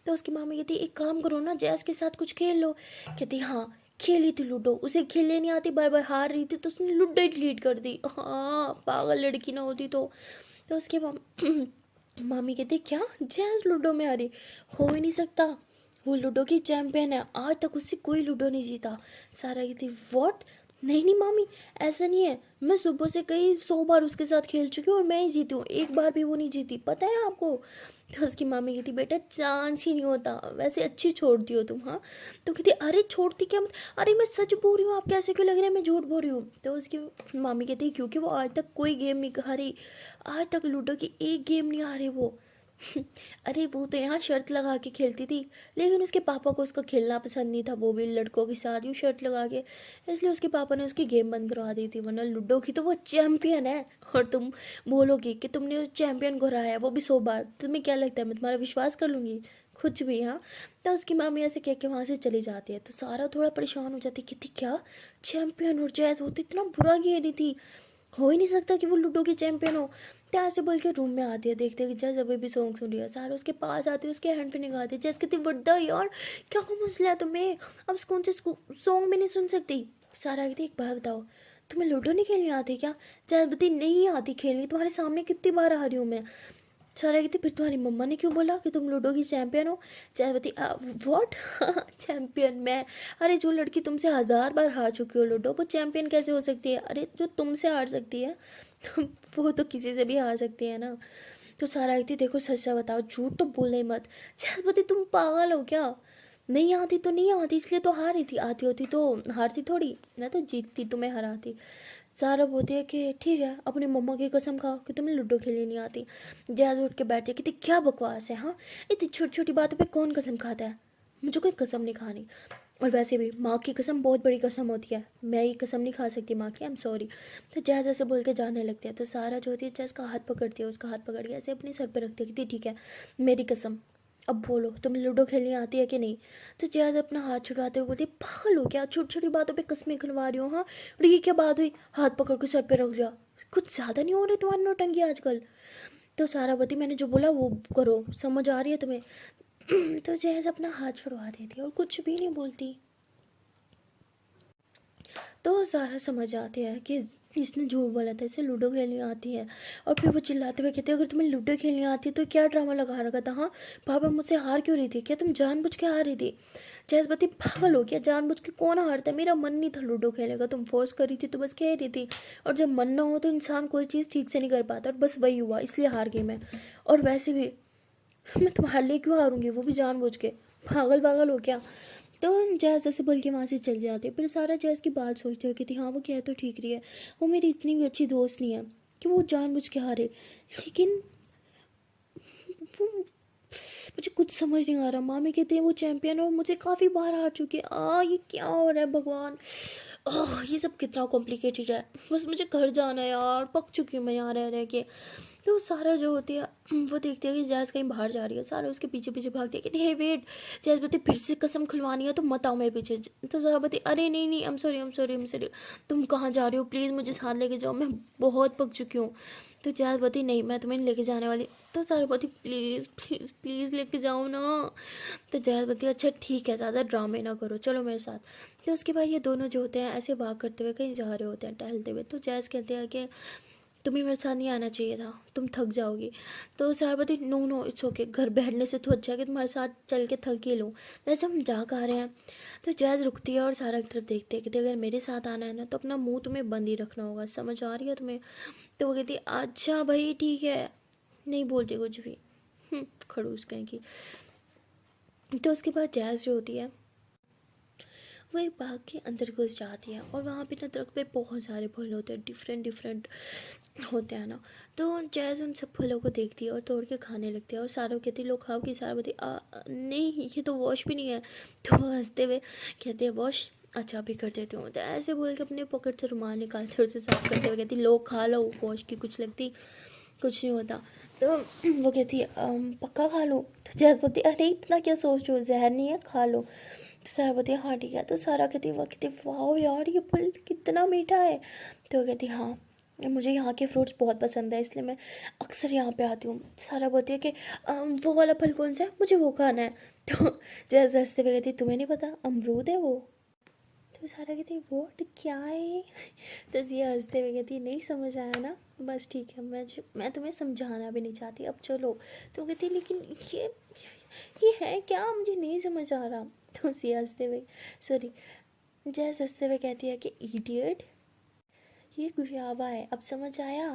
A: तो उसकी मामी कहती एक काम करो ना, जैस के साथ कुछ खेल लो। कहती हाँ खेली थी लूडो, उसे खेलने नहीं आती, बार बार हार रही थी तो उसने लूडो ही डिलीट कर दी। हाँ पागल लड़की ना होती तो उसके मामी कहती क्या जैस लूडो में आ रही, हो ही नहीं सकता, वो लूडो की चैंपियन है, आज तक उससे कोई लूडो नहीं जीता। सारा कहती व्हाट, नहीं नहीं मामी ऐसा नहीं है, मैं सुबह से कई 100 बार उसके साथ खेल चुकी हूँ और मैं ही जीती हूँ, एक बार भी वो नहीं जीती, पता है आपको। तो उसकी मामी कहती बेटा चांस ही नहीं होता, वैसे अच्छी छोड़ती हो तुम। हाँ तो कहती अरे छोड़ती क्या मत, अरे मैं सच बोल रही हूँ, आप कैसे क्यों लग रहे हैं मैं झूठ बोल रही हूँ। तो उसकी मामी कहती क्योंकि वो आज तक कोई गेम नहीं हारी, आज तक लूडो की एक गेम नहीं हारे वो। अरे वो तो यहाँ शर्त लगा के खेलती थी, लेकिन उसके पापा को उसका खेलना पसंद नहीं था, वो भी लड़कों के साथ यूँ शर्त लगा के, इसलिए उसके पापा ने उसकी गेम बंद करवा दी थी, वरना लूडो की तो वो चैंपियन है। और तुम बोलोगी कि तुमने चैंपियन को हराया वो भी 100 बार, तुम्हें क्या लगता है मैं तुम्हारा विश्वास कर लूँगी, कुछ भी। हाँ तो उसकी मामी ऐसे कह के वहाँ से चली जाती है। तो सारा थोड़ा परेशान हो जाती, कहती क्या चैंपियन और जैस वो तो इतना बुरा खेल रही थी, हो ही नहीं सकता कि वो लूडो की चैंपियन हो। तो ऐसे बोल के रूम में आती है, देखते हैं कि जैस अभी भी सॉन्ग सुन रही है। सारा उसके पास आती है, उसके हैंड पे निगाहती है। जैस कहती बड्डा यार क्या मसला है तुम्हें, अब कौन से सॉन्ग भी नहीं सुन सकती। सारा कहती एक बात बताओ, तुम्हें लूडो नहीं खेलनी आती क्या। जैस बताती नहीं आती खेलनी, तुम्हारे सामने कितनी बार आ रही हूँ मैं। सारा कहती फिर तुम्हारी मम्मा ने क्यों बोला कि तुम लूडो की चैंपियन हो। जयवती व्हाट, चैंपियन मैं, अरे जो लड़की तुमसे 1000 बार हार चुकी हो लूडो, वो चैंपियन कैसे हो सकती है। अरे जो तुमसे हार सकती है वो तो किसी से भी हार सकती है ना। तो सारा कहती देखो सच सच बताओ, झूठ तो बोलना ही मत। जयवती तुम पागल हो क्या, नहीं आती तो नहीं आती, इसलिए तो हार रही थी, आती होती तो हारती थोड़ी ना, तो जीतती, तुम्हें हराती। सारा बोलती है कि ठीक है अपनी मम्मा की कसम खाओ कि तुम्हें लूडो खेलनी नहीं आती। जैज उठ के बैठती है, कहती क्या बकवास है, हाँ इतनी छोटी छोटी बातों पे कौन कसम खाता है, मुझे कोई कसम नहीं खानी। और वैसे भी माँ की कसम बहुत बड़ी कसम होती है, मैं ये कसम नहीं खा सकती माँ की, आई एम सॉरी। तो जैज ऐसे बोल के जाने लगती है। तो सारा जो होती है जैज का हाथ पकड़ती है, उसका हाथ पकड़ के ऐसे अपने सर पर रखती है, कहती ठीक है मेरी कसम, अब बोलो तुम्हें लूडो खेलनी आती है कि नहीं। तो जैज अपना हाथ छुड़वाते हुए बोलती पागल हो क्या, छोटी छोटी बातों पे कस्में खिलवा रही हो। हाँ और ये क्या बात हुई, हाथ पकड़ के सर पे रख लिया, कुछ ज़्यादा नहीं हो रही तुम्हारी नौटंकी आजकल। तो सारा बती मैंने जो बोला वो करो, समझ आ रही है तुम्हें। तो जैज अपना हाथ छुड़वा देती है और कुछ भी नहीं बोलती। तो सारा समझ आती है कि इसने झूठ बोला था, इसे लूडो खेलनी आती है। और फिर वो चिल्लाते हुए कहते अगर तुम्हें लूडो खेलनी आती है तो क्या ड्रामा लगा रखा था। हाँ पापा मुझसे हार क्यों रही थी, क्या तुम जानबूझ के हार रही थी। जयसपति पागल हो क्या, जानबूझ के कौन हारता है, मेरा मन नहीं था लूडो खेलने का, तुम फोर्स कर रही थी तो बस कह रही थी। और जब मन ना हो तो इंसान कोई चीज़ ठीक से नहीं कर पाता, और बस वही हुआ इसलिए हार गई मैं। और वैसे भी मैं तुम्हारे लिए क्यों हारूंगी, वो भी जानबूझ के, पागल पागल हो क्या। तो जैज़ ऐसे बोल के वहाँ से चल जाते। फिर सारा जैज़ की बात सोचते हो कि थी हाँ वो कह तो ठीक रही है, वो मेरी इतनी भी अच्छी दोस्त नहीं है कि वो जानबूझ के हारे। लेकिन वो मुझे कुछ समझ नहीं आ रहा, मामी कहते हैं वो चैंपियन और मुझे काफ़ी बार हार चुकी है। ये क्या हो रहा है भगवान, ये सब कितना कॉम्प्लिकेटेड है। बस मुझे घर जाना है यार, पक चुकी हूँ मैं यहाँ रह रह के। तो सारा जो होती है वो देखती है कि जैज़ कहीं बाहर जा रही है, सारा उसके पीछे पीछे भागती है कि हे वेट, जैज़ बोलती फिर से कसम खुलवानी है तो मत आओ मेरे पीछे। तो सारा बोलती अरे नहीं नहीं, आई एम सॉरी, तुम कहाँ जा रहे हो, प्लीज़ मुझे साथ लेके जाओ, मैं बहुत पक चुकी हूँ। तो जैज़ बोलती नहीं, मैं तुम्हें लेके जाने वाली। तो सारा बोलती प्लीज़ प्लीज़ प्लीज़ लेके जाओ ना। तो जैज़ बोलती अच्छा ठीक है, ज़्यादा ड्रामे ना करो, चलो मेरे साथ। तो उसके बाद ये दोनों जो होते हैं ऐसे वाक करते हुए कहीं जा रहे होते हैं, टहलते हुए। तो जैज़ कहते हैं कि तुम्हें मेरे साथ नहीं आना चाहिए था, तुम थक जाओगी। तो सारवती नो नो इट्स ओके, घर बैठने से तो अच्छा है कि तुम्हारे साथ चल के थक ही लूँ, वैसे हम जा कहाँ रहे हैं। तो जैज़ रुकती है और सारा की तरफ देखते है कि अगर मेरे साथ आना है ना तो अपना मुंह तुम्हें बंद ही रखना होगा, समझ आ रही है तुम्हें। तो वो कहती है अच्छा भाई ठीक है, नहीं बोलती कुछ भी। खड़ूस कहीं की। तो उसके बाद जैज़ जो होती है वो एक बाग के अंदर घुस जाती है और वहाँ पे ना दरख्त पे बहुत सारे फल होते हैं, डिफरेंट डिफरेंट होते हैं ना। तो जैज़ उन सब फलों को देखती है और तोड़ के खाने लगती है और सारा कहती है लो खाओ की। सारा बोलती नहीं ये तो वॉश भी नहीं है। तो वो हंसते हुए कहते हैं वॉश, अच्छा भी कर देती हूँ। तो ऐसे बोल के अपने पॉकेट से रुमाल निकालते और उसे साफ करते हुए कहती लो खा लो, वॉश की कुछ लगती, कुछ नहीं होता। तो वो कहती है पक्का खा लो। तो जैज़ बोलती अरे इतना क्या सोच रहे हो, जहर नहीं है, खा लो। तो सारा बोलती है हाँ ठीक है। तो सारा कहती है वाह यार ये फल कितना मीठा है। तो वो कहती है हाँ मुझे यहाँ के फ्रूट्स बहुत पसंद है, इसलिए मैं अक्सर यहाँ पे आती हूँ। सारा बोलती है कि वो वाला फल कौन सा है, मुझे वो खाना है। तो जैसे हंसते हुए कहती है तुम्हें नहीं पता अमरूद है वो। तो सारा कहती है वॉट क्या है। तो ये हंसते हुए कहती है नहीं समझ आया ना, बस ठीक है, मैं तुम्हें समझाना भी नहीं चाहती, अब चलो। तो कहती है लेकिन ये है क्या, मुझे नहीं समझ आ रहा। तो सी हंसते हुए सॉरी जैस हंसते हुए कहती है कि इडियट, ये गुयावा है, अब समझ आया।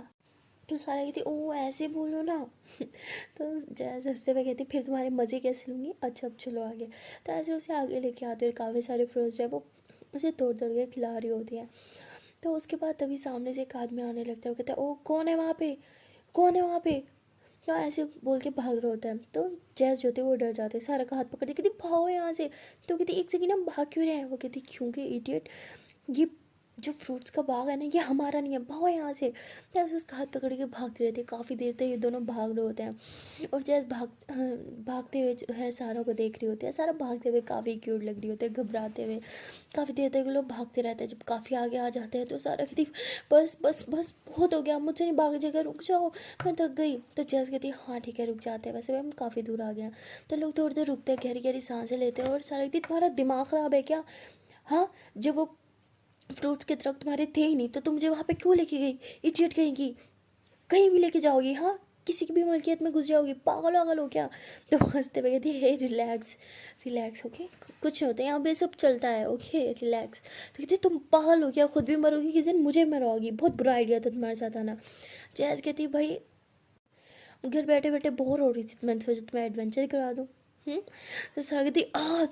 A: तो सारा कहती ओ ऐसे बोलो ना। तो जैस हंसते हुए कहती फिर तुम्हारे मज़े कैसे लूँगी, अच्छा अब चलो आगे। तो ऐसे उसे आगे लेके आते हुए काफ़ी सारे फ्रूट्स जो है वो उसे तोड़ तोड़ के खिला रही होती है। तो उसके बाद तभी सामने से एक आदमी आने लगता है, वो कहता है ओ कौन है वहाँ पे, कौन है वहाँ पे। या ऐसे बोल के भाग रहा होता है। तो जैस जो होते हैं वो डर जाते हैं, सारा का हाथ पकड़ के कहती भागो यहाँ से। तो कहती एक सेकंड हम भाग क्यों रहे हैं। वो कहती क्योंकि इडियट ये जो फ्रूट्स का बाग है ना ये हमारा नहीं है, भागो यहाँ से। जैसे उसका हाथ पकड़ के भागते रहते हैं, काफ़ी देर तक ये दोनों भाग रहे होते हैं। और जैसे भागते हुए जो है सारा को देख रही होती है, सारा भागते हुए काफ़ी क्यूट लग रही होती है, घबराते हुए। काफ़ी देर तक लोग भागते रहते हैं, जब काफ़ी आगे आ जाते हैं तो सारा कहती बस बस बस बहुत हो गया, मुझे नहीं भागेगा, रुक जाओ मैं थक गई। तो जैस कहती हाँ ठीक है रुक जाते हैं, वैसे भी हम काफ़ी दूर आ गए हैं। तो लोग थोड़ी देर रुकते हैं, गहरी गहरी सांसें लेते हैं। और सारा कहती तुम्हारा दिमाग ख़राब है क्या, हाँ जब वो फ्रूट्स के दरख्त तुम्हारे थे ही नहीं तो तुम मुझे वहाँ पे क्यों लेके गई, इडियट कहेंगी, कहीं भी लेके जाओगी, हाँ किसी की भी मलकियत में घुस जाओगी, पागल वागल हो क्या। तो हंसते हुए कहती है रिलैक्स रिलैक्स ओके, कुछ नहीं होता यहाँ पे, सब चलता है ओके रिलैक्स। तो कहती तुम पागल हो क्या, खुद भी मरोगी किसी दिन, मुझे मरोगी, बहुत बुरा आइडिया था तुम्हारे साथ आना। जैस कहती भाई घर बैठे बैठे बोर हो रही थी, मैंने सोचा तुम्हें एडवेंचर करा दूँ। तो सारा कहती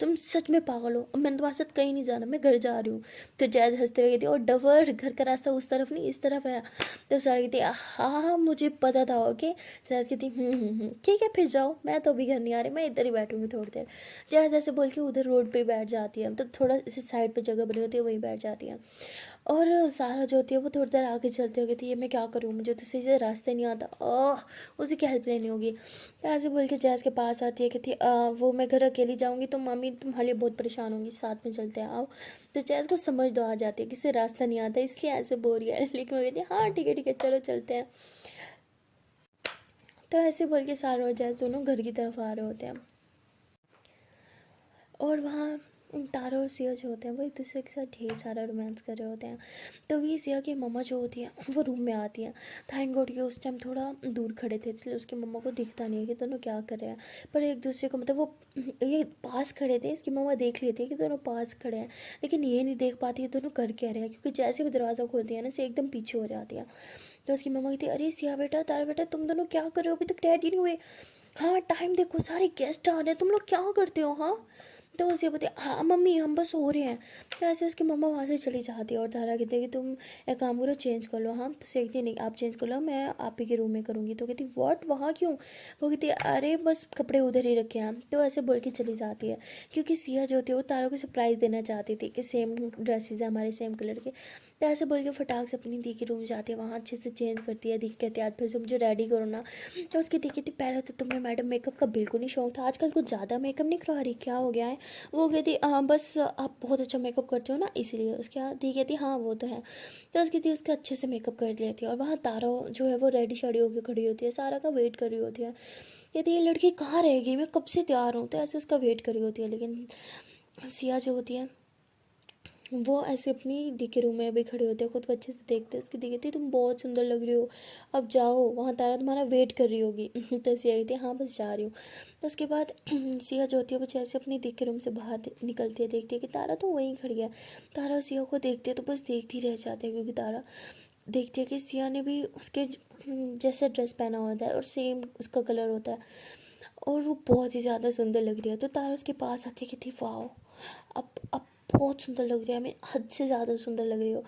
A: तुम सच में पागल हो, अब मैंने तुम्हारे साथ कहीं नहीं जाना, मैं घर जा रही हूँ। तो जैज हंसते हुए कहती और डफर घर का रास्ता उस तरफ नहीं इस तरफ है। तो सारा कहती हाँ मुझे पता था ओके। जैज कहती ठीक है फिर जाओ, मैं तो अभी घर नहीं आ रही, मैं इधर ही बैठूंगी थोड़ी देर। जैज ऐसे बोल के उधर रोड पे बैठ जाती है, तो थोड़ा इसी साइड पे जगह बनी होती है वहीं बैठ जाती है। और सारा जो होती है वो थोड़ी देर आगे चलते हो कहती है मैं क्या करूँ, मुझे तो सही से रास्ते नहीं आता, उसी की हेल्प लेनी होगी। ऐसे बोल के जैज़ के पास आती है कहती वो मैं घर अकेली जाऊँगी तो मम्मी तुम्हारे लिए बहुत परेशान होंगी, साथ में चलते हैं आओ। तो जैज़ को समझ दो आ जाती है कि इसे रास्ता नहीं आता इसलिए ऐसे बोल रही है। लेकिन वो कहती है हाँ ठीक है चलो चलते हैं। तो ऐसे बोल के सारा और जैज़ दोनों घर की तरफ आ रहे होते हैं। और वहाँ तारा और सिया जो होते हैं वो एक दूसरे के साथ ढेर सारा रोमांस कर रहे होते हैं। तभी सिया की मम्मा जो होती है वो रूम में आती है। थैंक गॉड कि उस टाइम थोड़ा दूर खड़े थे इसलिए उसकी मम्मा को दिखता नहीं है कि दोनों क्या कर रहे हैं। पर एक दूसरे को मतलब वो ये पास खड़े थे, इसकी मम्मा देख लेती है कि दोनों पास खड़े हैं, लेकिन ये नहीं देख पाती है दोनों कर क्या रहे हैं, क्योंकि जैसे वो दरवाज़ा खोलती है ना से एकदम पीछे हो जाती है। तो उसकी मम्मा कहती है अरे सिया बेटा तारा बेटा तुम दोनों क्या कर रहे हो, अभी तक डैडी नहीं हुए, हाँ टाइम देखो सारे गेस्ट आ रहे हैं, तुम लोग क्या करते हो। हाँ तो उसे बोलते हाँ मम्मी हम बस सो रहे हैं। तो ऐसे उसकी मम्मा वहाँ से चली जाती है और तारा कहती है कि तुम एक काम करो चेंज कर लो। हाँ तो सीखती नहीं आप चेंज कर लो, मैं आप ही के रूम में करूँगी। तो कहती व्हाट वहाँ क्यों। वो कहती है अरे बस कपड़े उधर ही रखे हैं। तो ऐसे बोल के चली जाती है, क्योंकि सिया जो होती है वो तारा को सरप्राइज़ देना चाहती थी कि सेम ड्रेसेस है हमारे सेम कलर के। तो ऐसे बोल के फटाक से अपनी दी के रूम जाती है, वहाँ अच्छे से चेंज करती है। दी कहती है आज फिर से मुझे रेडी करो ना। तो उसकी दी कहती पहले तो तुम्हें मैडम मेकअप का बिल्कुल नहीं शौक था, आजकल कुछ ज़्यादा मेकअप नहीं करवा रही, क्या हो गया है? वो कहती बस आप बहुत अच्छा मेकअप करते हो ना इसलिए। उसके बाद दी कहती हाँ वो तो है। तो उसकी दी उसका अच्छे से मेकअप कर लेती है और वहाँ तारा जो है वो रेडी शेडी होकर खड़ी होती है, सारा का वेट कर रही होती है। कहती ये लड़की कहाँ रहेगी, मैं कब से तैयार हूँ। तो ऐसे उसका वेट कर रही होती है, लेकिन सिया जो होती है वो ऐसे अपनी दी के रूम में अभी खड़े होते हैं, खुद को अच्छे से देखते हैं। उसकी दी कहती तुम बहुत सुंदर लग रही हो, अब जाओ, वहाँ तारा तुम्हारा वेट कर रही होगी। तो सिया कहती है हाँ बस जा रही हूँ। तो उसके बाद सिया जो होती है वो जैसे अपनी दी के रूम से बाहर निकलती है, देखती है कि तारा तो वहीं खड़ी है। तारा सिया को देखती है तो बस देखती रह जाती है, क्योंकि तारा देखती है कि सिया ने भी उसके जैसे ड्रेस पहना होता है और सेम उसका कलर होता है और वो बहुत ही ज़्यादा सुंदर लग रही है। तो तारा उसके पास आती है, कहती वाह अब बहुत सुंदर लग रही है, मैं हद से ज़्यादा सुंदर लग रही हो।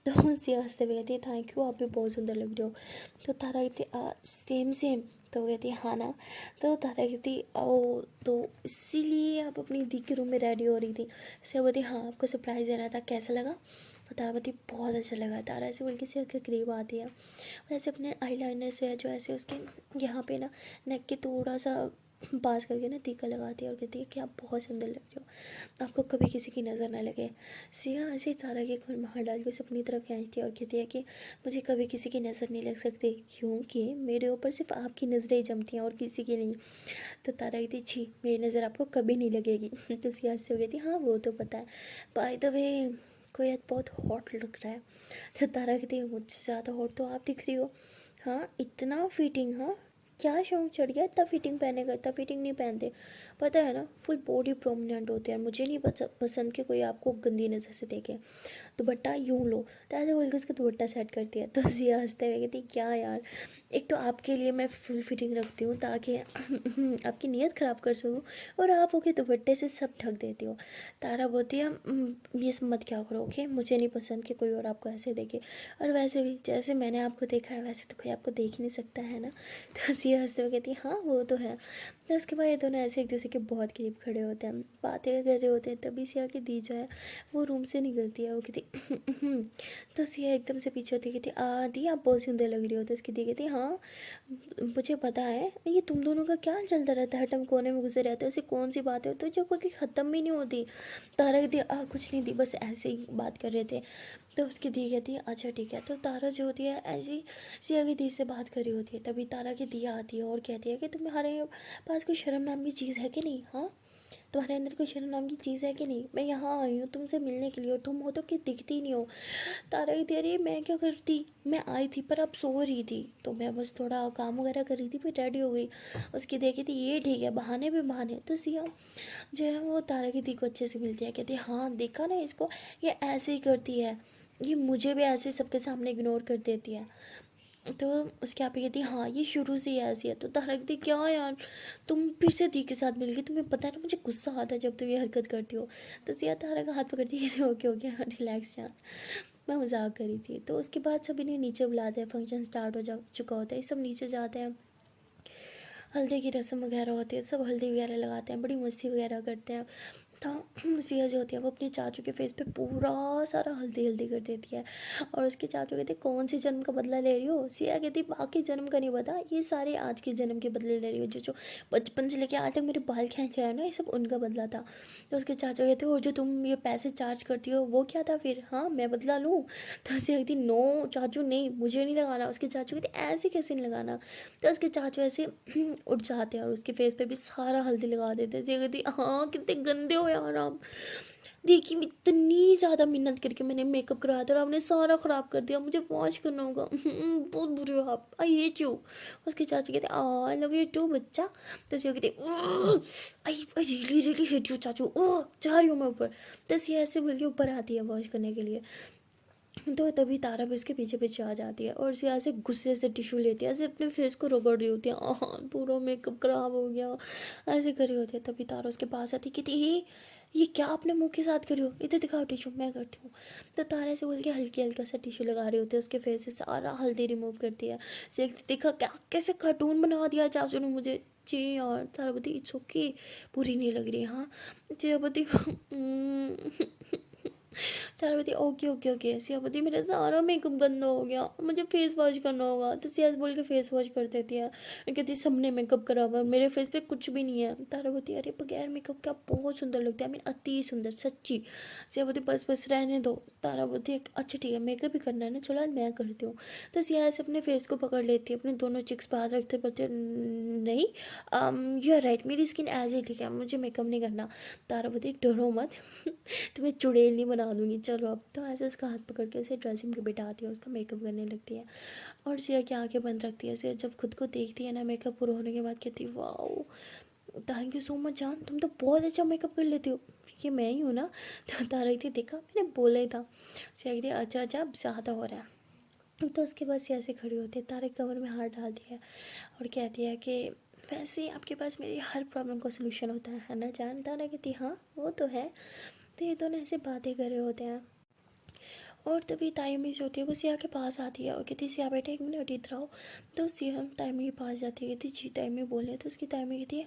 A: तो मुझसे हंसते हुए कहती है थैंक यू, आप भी बहुत सुंदर लग रही हो। तो तारा कहती सेम सेम। तो वो कहती है हाँ ना। तो तारा कहती ओ तो इसीलिए आप अपनी दी के रूम में रेडी हो रही थी। से बोलती हाँ आपको सरप्राइज़ देना था, कैसा लगा? तो तारा बोलती बहुत अच्छा लगा। तारा ऐसे बोल के सिर के करीब आती है, वैसे अपने आईलाइनर से जो ऐसे उसके यहाँ पे ना नेक के थोड़ा सा पास करके ना टीका लगाती है और कहती है कि आप बहुत सुंदर लग रहे हो, आपको कभी किसी की नज़र ना लगे। सिया ऐसे तारा के खून बाहर डाल के अपनी तरफ खींचती है और कहती है कि मुझे कभी किसी की नज़र नहीं लग सकती, क्योंकि मेरे ऊपर सिर्फ आपकी नज़रें जमती हैं और किसी की नहीं। तो तारा कहती छी मेरी नज़र आपको कभी नहीं लगेगी। तो सिया हंसते हुए कहती हाँ वो तो पता है, बाय द वे कोई आज बहुत हॉट लग रहा है। तो तारा कहती है मुझसे ज़्यादा हॉट तो आप दिख रही हो। हाँ इतना फिटिंग, हाँ क्या शौक चढ़ गया इतना फिटिंग पहने का, इतना फिटिंग नहीं पहनते, पता है ना फुल बॉडी प्रोमिनेंट होते हैं, मुझे नहीं पसंद कि कोई आपको गंदी नज़र से देखे। दुपट्टा यूँ लो। तो ऐसे बोल के उसका दुपट्टा सेट करती है। तो सिया हंसते हुए कहती क्या यार, एक तो आपके लिए मैं फुल फिटिंग रखती हूँ ताकि आपकी नीयत ख़राब कर सकूँ, और आप ओके दुपट्टे से सब ढक देती हो। तारा बोलती है ये सब मत क्या करो ओके, मुझे नहीं पसंद कि कोई और आपको ऐसे देखे, और वैसे भी जैसे मैंने आपको देखा है वैसे तो कोई आपको देख ही नहीं सकता है ना। तो सिया हंसते हुए कहती है हाँ वो तो है। तो उसके बाद ये दोनों ऐसे एक दूसरे के बहुत करीब खड़े होते हैं, बातें कर रहे होते हैं। तभी सिया की दी जो है वो रूम से निकलती है, वो कहती तो सिया एकदम से पीछे होती कहती दी आप बहुत सुंदर लग रही हो। तो उसकी दी कहती हाँ मुझे पता है, ये तुम दोनों का क्या चलता रहता है, हर टाइम कोने में घुसे रहते हो, ऐसी कौन सी बातें होती है जो कोई ख़त्म भी नहीं होती। तारा कहती कुछ नहीं दी बस ऐसे ही बात कर रहे थे। तो उसकी दी कहती है अच्छा ठीक है। तो तारा जो होती है ऐसी सिया की दी से बात कर रही होती है, तभी तारा की दी आती है और कहती है कि तुम्हारे पास कोई शर्म नाम की चीज़ है कि नहीं, हाँ तुम्हारे अंदर कोई शर्म नाम की चीज़ है कि नहीं, मैं यहाँ आई हूँ तुमसे मिलने के लिए और तुम हो तो कि दिखती नहीं हो। तारा की दे रही मैं क्या करती, मैं आई थी पर अब सो रही थी, तो मैं बस थोड़ा काम वगैरह कर रही थी फिर रेडी हो गई। उसकी देखी थी ये ठीक है, बहाने भी बहाने। तो सिया जो है वो तारा की दी को अच्छे से मिलती है, कहती है हाँ देखा ना इसको, ये ऐसे ही करती है, ये मुझे भी ऐसे सबके सामने इग्नोर कर देती है। तो उसके आप कहती हाँ ये शुरू से ही ऐसी है। तो तारा कहती क्या यार तुम फिर से दी के साथ मिल गई, तुम्हें पता है ना मुझे गुस्सा आता है जब तुम ये हरकत करती हो। तो सिया तारा का हाथ पकड़ती है ओके ओके रिलैक्स जान, मैं मजाक करी थी। तो उसके बाद सभी ने नीचे बुलाते हैं, फंक्शन स्टार्ट हो जा चुका होता है, सब नीचे जाते हैं, हल्दी की रस्म वगैरह होती है, सब हल्दी वगैरह लगाते हैं, बड़ी मस्ती वगैरह करते हैं। तो सिया जो होती है वो अपने चाचू के फेस पे पूरा सारा हल्दी हल्दी कर देती है, और उसके चाचू कहते कौन से जन्म का बदला ले रही हो। सिया कहती बाकी जन्म का नहीं पता, ये सारे आज के जन्म के बदले ले रही हो, जो जो बचपन से लेके आज तक मेरे बाल खींचे हैं ना ये सब उनका बदला था। तो उसके चाचू कहते और जो तुम ये पैसे चार्ज करती हो वो क्या था फिर, हाँ मैं बदला लूँ। तो सिया कहती नो चाचू नहीं मुझे नहीं लगाना। उसके चाचू कहते ऐसे कैसे नहीं लगाना। तो उसके चाचू ऐसे उठ जाते हैं और उसके फेस पे भी सारा हल्दी लगा देते हैं। सिया कहती हाँ कितने गंदे हो यार आप, देखिए इतनी ज़्यादा मेहनत करके मैंने मेकअप करवाया था और आपने सारा ख़राब कर दिया, मुझे वॉश करना होगा। बहुत बुरे हो आप, आई हेट यू। उसके चाचू कहते आई लव यू टू बच्चा। तो सिया कहते I really really hate you चाचू, ओह जा रही हूँ मैं ऊपर। तो सिया ऐसे बोल के ऊपर आती है वॉश करने के लिए। तो तभी तारा भी उसके पीछे पीछे आ जाती है और सिया से गुस्से से टिश्यू लेती है, ऐसे अपने फेस को रगड़ रही होती है, पूरा मेकअप खराब हो गया ऐसे कर रही होती है। तभी तारा उसके पास आती कहती ये क्या अपने मुंह के साथ करी हो, इधर दिखाओ टिश्यू, मैं करती हूँ। तो तारा से बोल के हल्की हल्का सा टिश्यू लगा रही होती है उसके फेस से, सारा हल्दी रिमूव करती है। देखा क्या कैसे कार्टून बना दिया चाचू ने मुझे। जी यार तारा बती इट्स ओके, पूरी नहीं लग रही हाँ। जी बती सारा बोलती ओके ओके ओके। सिया बोलती मेरा सारा मेकअप गंदा हो गया, मुझे फेस वॉश करना होगा। तो सिया बोल के फेस वॉश कर देती है। कहती सबने मेकअप करा हुआ, मेरे फेस पे कुछ भी नहीं है। तारा बोलती अरे बगैर मेकअप का बहुत सुंदर लगता है, मैं अति सुंदर सच्ची। सिया बोलती बस बस रहने दो। तारा बोलती अच्छा ठीक है मेकअप भी करना है ना, चलो आज मैं करती हूँ। तो सिया ऐसे अपने फेस को पकड़ लेती है, अपने दोनों चिक्स बाहर रखते बोलते नहीं यू आर राइट, मेरी स्किन एज ही ठीक है, मुझे मेकअप नहीं करना। तारा बोलती डरो मत तुम्हें चुड़ैल नहीं बना दूंगी, चलो अब। तो ऐसे उसका हाथ पकड़ के उसे ड्रेसिंग में बिठाती है, उसका मेकअप करने लगती है। और सिया की आंखें बंद रखती है। सिया जब खुद को देखती है ना मेकअप पूरा होने के बाद, कहती है wow thank you so much जान, तुम तो बहुत अच्छा मेकअप कर लेती हो। ये मैं ही हूँ ना। तो तारा थी देखा मैंने बोला ही था। सिया कहती अच्छा अब ज़्यादा हो रहा है। तो उसके बाद सिया से खड़ी होती है, तारे कमर में हाथ डालती है और कहती है कि वैसे आपके पास मेरी हर प्रॉब्लम का सोल्यूशन होता है ना जान। तारा कहती हाँ वो तो है। तो ये दोनों ऐसे बातें कर रहे होते हैं। और तभी तायमी जो होती है वो सिया के पास आती है और कहती सिया बेटा 1 मिनट इधर आओ। तो सिया तायमी के पास जाती है, कहती जी तायमी बोले। तो उसकी तायमी कहती है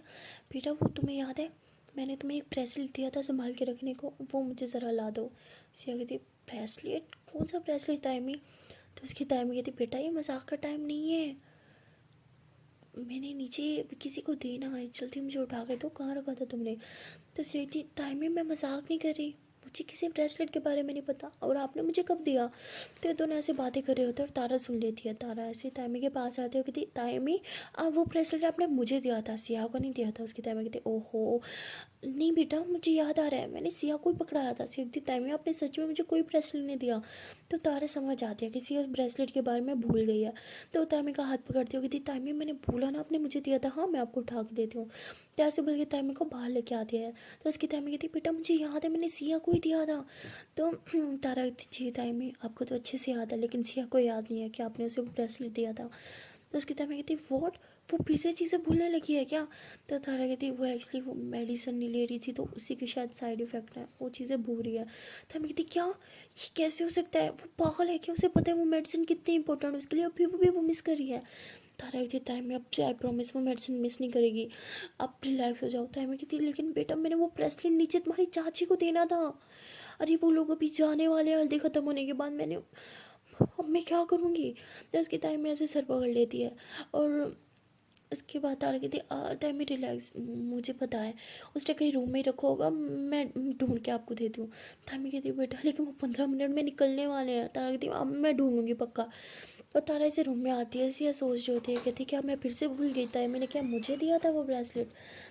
A: बेटा वो तुम्हें याद है मैंने तुम्हें एक ब्रेसलेट दिया था संभाल के रखने को, वो मुझे ज़रा ला दो। सिया कहती ब्रेसलेट कौन सा ब्रेसलेट तायमी। तो उसकी तायमी कहती बेटा ये मजाक का टाइम नहीं है, मैंने नीचे किसी को देना है, जल्दी मुझे उठा के दो, कहाँ रखा था तुमने। तो सीधी टाइम में मैं मजाक नहीं कर रही, मुझे किसी ब्रेसलेट के बारे में नहीं पता और आपने मुझे कब दिया। तो ये दोनों ऐसे बातें कर रहे होते हैं और तारा सुन लेती है। तारा ऐसे तायमी के पास आते हो कहती तायमी वो ब्रेसलेट आपने मुझे दिया था, सिया को नहीं दिया था। उसकी तायमी कहती ओहो नहीं बेटा मुझे याद आ रहा है, मैंने सिया को ही पकड़ाया था। सीधी तायमी आपने सच में मुझे कोई ब्रेसलेट नहीं दिया। तो तारा समझ आती है कि सिया ब्रेसलेट के बारे में भूल गई है। तो तायमी का हाथ पकड़ती हो कहती तायमी मैंने भूला ना, आपने मुझे दिया था, हाँ मैं आपको उठा के देती हूँ। तो ऐसे बोल के तायमी को बाहर लेके आती है। तो उसकी तायमी कहती बेटा मुझे याद है मैंने सिया को ही दिया था। तो तारा कहती जी तायमी आपको तो अच्छे से याद है, लेकिन सिया को याद नहीं है कि आपने उसे ब्रेसलेट दिया था। तो उसकी तायमी कहती वॉट, वो फिर से चीज़ें भूलने लगी है क्या। तो तारा कहती वो एक्चुअली वो मेडिसिन नहीं ले रही थी तो उसी के शायद साइड इफ़ेक्ट है, वो चीज़ें भूल रही है। तो हमें कहती क्या ये कैसे हो सकता है, वो पागल है क्या, उसे पता है वो मेडिसिन कितनी इंपॉर्टेंट है उसके लिए, और फिर वो मिस कर रही है। तारा कहती टाइम में अब से आई प्रॉमिस वो मेडिसिन मिस नहीं करेगी, अब रिलैक्स हो जाओ। टाइम में कहती लेकिन बेटा मैंने वो ब्रेसलेट नीचे तुम्हारी चाची को देना था, अरे वो लोग अभी जाने वाले हैं हल्दी ख़त्म होने के बाद, मैंने अब मैं क्या करूँगी। तो उसकी टाइम में ऐसे सर पकड़ लेती है और उसके बाद तारा कहती टाइम में रिलैक्स, मुझे पता है उसने कहीं रूम में ही रखा होगा, मैं ढूंढ के आपको देती हूँ। तामी कहती बेटा लेकिन वो 15 मिनट में निकलने वाले हैं। तारा कहती अब मैं ढूंढूंगी पक्का। और तारा ऐसे रूम में आती है, ऐसी सोच रही होती है, कहती क्या मैं फिर से भूल गई था, मैंने क्या मुझे दिया था वो ब्रेसलेट।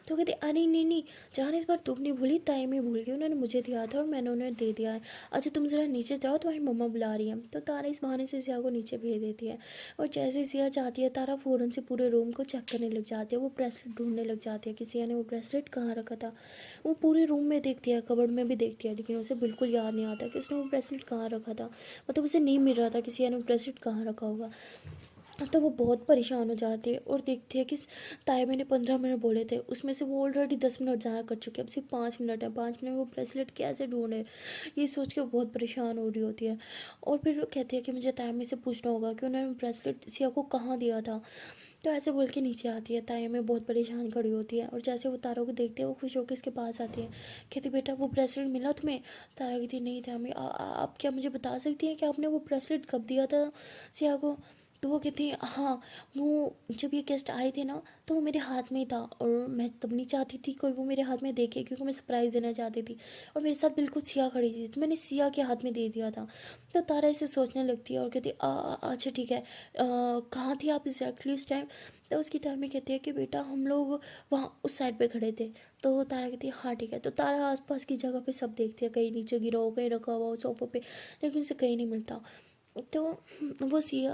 A: तो कहती अरे नहीं नहीं जान इस बार तुम नहीं भूली, ताई में भूल गई, उन्होंने मुझे दिया था और मैंने उन्हें दे दिया है। अच्छा तुम ज़रा नीचे जाओ तुम्हारी मम्मा बुला रही है। तो तारा इस बहाने से सिया को नीचे भेज देती है और जैसे सिया चाहती है तारा फ़ौरन से पूरे रूम को चेक करने लग जाती है, वो ब्रेसलेट ढूंढने लग जाती है कि सिया ने वो ब्रेसलेट कहाँ रखा था। वो पूरे रूम में देखती है, कबर्ड में भी देखती है, लेकिन उसे बिल्कुल याद नहीं आता कि उसने वो ब्रेसलेट कहाँ रखा था, मतलब उसे नहीं मिल रहा था कि सिया ने वो ब्रेसलेट कहाँ रखा होगा। तो वो बहुत परेशान हो जाती है और देखती है कि तायबे ने 15 मिनट बोले थे, उसमें से वो ऑलरेडी 10 मिनट ज़ाया कर चुके हैं, अब सिर्फ 5 मिनट है, 5 मिनट में वो ब्रेसलेट कैसे ढूंढे। ये सोच के वो बहुत परेशान हो रही होती है और फिर कहती है कि मुझे तायमी से पूछना होगा कि उन्होंने ब्रेसलेट सिया को कहाँ दिया था। तो ऐसे बोल के नीचे आती है, तायमी बहुत परेशान खड़ी होती है और जैसे वो तारा को देखते हैं वो खुश होकर उसके पास आती है, कहती बेटा वो ब्रेसलेट मिला तुम्हें। तारा कहती नहीं तायमी आप क्या मुझे बता सकती हैं कि आपने वो ब्रेसलेट कब दिया था सिया को। तो वो कहती है हाँ वो जब ये गेस्ट आए थे ना तो वो मेरे हाथ में ही था और मैं तब नहीं चाहती थी कोई वो मेरे हाथ में देखे, क्योंकि मैं सरप्राइज़ देना चाहती थी और मेरे साथ बिल्कुल सिया खड़ी थी तो मैंने सिया के हाथ में दे दिया था। तो तारा इसे सोचने लगती है और कहती अच्छा ठीक है कहाँ थी आप एग्जैक्टली उस टाइम। तो उसकी तामी कहती है कि बेटा हम लोग वहाँ उस साइड पे खड़े थे। तो तारा कहती है हाँ ठीक है। तो तारा आसपास की जगह पे सब देखती है, कहीं नीचे गिरा हो कहीं रखा हुआ हो सोफे पे, लेकिन उसे कहीं नहीं मिलता। तो वो सिया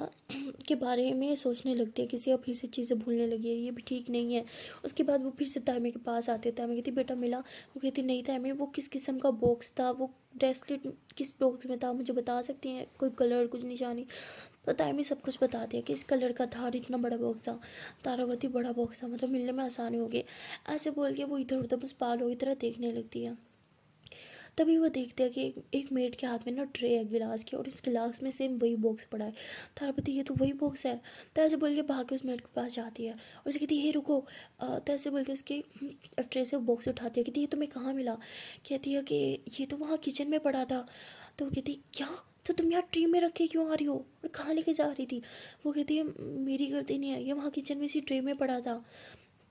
A: के बारे में सोचने लगती है कि सिया फिर से चीज़ें भूलने लगी है, ये भी ठीक नहीं है। उसके बाद वो फिर से तायमे के पास आते, तायमे कहती बेटा मिला। वो कहती नहीं तायमे वो किस किस्म का बॉक्स था, वो ब्रेसलेट किस बॉक्स में था, मुझे बता सकती हैं कोई कलर कुछ निशानी। तो तायमे सब कुछ बताती है कि इस कलर का था और इतना बड़ा बॉक्स था। तारावती बड़ा बॉक्स था, मतलब मिलने में आसानी होगी। ऐसे बोल के वो इधर उधर बस पागलों की तरह देखने लगती है। तभी वो देखते हैं कि एक मेड के हाथ में ना ट्रे है गिलास की और इस गिलास में सेम वही बॉक्स पड़ा है। तारापति ये तो वही बॉक्स है। तो ऐसे बोल के भाग के उस मेड के पास जाती है और उसे कहती है हे रुको। तो ऐसे बोल के उसके ट्रे से बॉक्स उठाती है, कहती है ये तुम्हें कहाँ मिला। कहती है कि ये तो वहाँ किचन में पड़ा था। तो वो कहती क्या, तो तुम यहाँ ट्रे में रख के क्यों आ रही हो और कहाँ लेके जा रही थी? वो कहती है मेरी गलती नहीं है, ये वहाँ किचन में इसी ट्रे में पड़ा था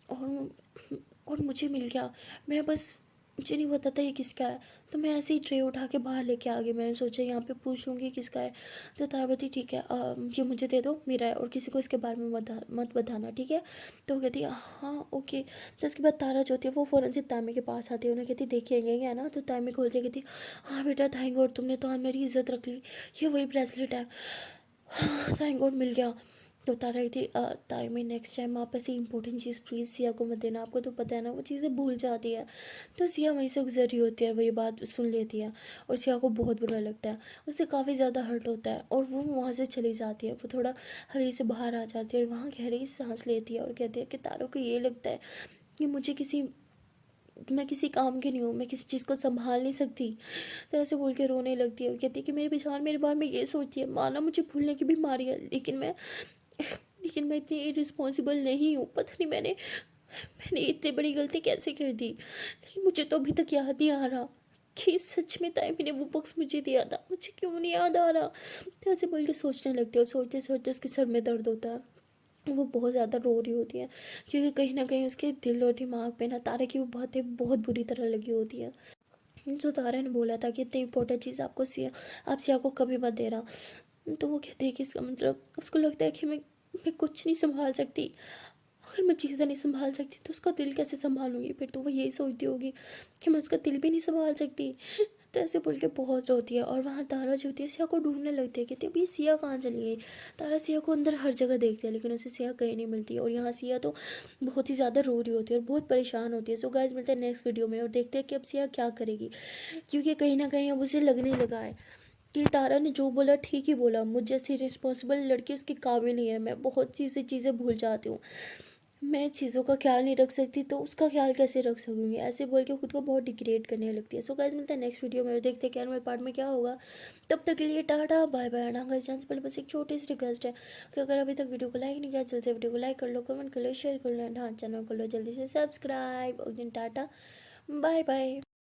A: और मुझे मिल गया। मैं बस, मुझे नहीं पता था ये किसका है, तो मैं ऐसे ही ट्रे उठा के बाहर लेके आ गई। मैंने सोचा यहाँ पे पूछ लूँगी किसका है। तो तारा बोलती ठीक है, ये मुझे दे दो, मेरा है, और किसी को इसके बारे में मत बताना, ठीक है? तो वो कहती है हाँ ओके। तो उसके बाद तारा जो होती है वो फ़ौरन से तामे के पास आती है, उन्हें कहती देखिए यही है ना? तो तामे खोल के कहती हाँ बेटा थैंक गॉड, तुमने तो आज मेरी इज्जत रख ली, ये वही ब्रेसलेट है, थैंक गॉड मिल गया। तो तारा थी ताई में नेक्स्ट टाइम आप ऐसी इंपॉर्टेंट चीज़ प्लीज़ सिया को मत देना, आपको तो पता है ना वो चीज़ें भूल जाती है। तो सिया वहीं से गुजर रही होती है, वो ये बात सुन लेती है और सिया को बहुत बुरा लगता है, उससे काफ़ी ज़्यादा हर्ट होता है और वो वहाँ से चली जाती है। वो थोड़ा हवेली से बाहर आ जाती है और वहाँ गहरी सांस लेती है और कहती है कि तारों को ये लगता है कि मैं किसी काम की नहीं हूँ, मैं किसी चीज़ को संभाल नहीं सकती। तो ऐसे बोल के रोने लगती है और कहती है कि मेरे पिछाड़ मेरे बारे में ये सोचती है, माना मुझे भूलने की बीमारी है, लेकिन मैं इतनी इरिस्पॉन्सिबल नहीं हूँ। पता नहीं मैंने इतनी बड़ी गलती कैसे कर दी, लेकिन मुझे तो अभी तक याद नहीं आ रहा कि सच में ताई मैंने वो बॉक्स मुझे दिया था, मुझे क्यों नहीं याद आ रहा। तो ऐसे बोल के सोचने लगती है और सोचते सोचते उसके सर में दर्द होता है, वो बहुत ज़्यादा रो रही होती है क्योंकि कहीं ना कहीं उसके दिल और दिमाग पे ना तारा की वो बातें बहुत बुरी तरह लगी होती है। जो तारा ने बोला था कि इतनी इंपॉर्टेंट चीज़ आप सिया को कभी मत देना, तो वो कहते हैं कि इसका मतलब उसको लगता है कि मैं कुछ नहीं संभाल सकती, अगर मैं चीज़ें नहीं संभाल सकती तो उसका दिल कैसे संभालूंगी। फिर तो वो यही सोचती होगी कि मैं उसका दिल भी नहीं संभाल सकती। तो ऐसे बोल के बहुत रोती है और वहाँ तारा जो होती है सिया को ढूंढने लगती है, कहती है अभी सिया कहाँ चली गई। तारा सिया को अंदर हर जगह देखती है लेकिन उसे सिया कहीं नहीं मिलती है और यहाँ सिया तो बहुत ही ज़्यादा रो रही होती है और बहुत परेशान होती है। सो गाइस मिलते हैं नेक्स्ट वीडियो में और देखते हैं कि अब सिया क्या करेगी, क्योंकि कहीं ना कहीं अब उसे लगने लगा है कि तारा ने जो बोला ठीक ही बोला, मुझ जैसी रिस्पॉन्सिबल लड़की उसके काबिल ही है। मैं बहुत सी चीज़ें भूल जाती हूँ, मैं चीज़ों का ख्याल नहीं रख सकती तो उसका ख्याल कैसे रख सकूँगी, ऐसे बोल के खुद को बहुत डिग्रेड करने लगती है। सो गाइस मिलता है नेक्स्ट वीडियो में, देखते हैं कि नंबर पार्ट में क्या होगा। तब तक के लिए टाटा बाय बाय। ना गाइस जाने से पहले बस एक छोटी सी रिक्वेस्ट है कि अगर अभी तक वीडियो को लाइक नहीं किया जल्दी से वीडियो को लाइक कर लो, कमेंट कर लो, शेयर कर लो, हाँ चैनल कर लो जल्दी से सब्सक्राइब। और दिन टाटा बाय बाय।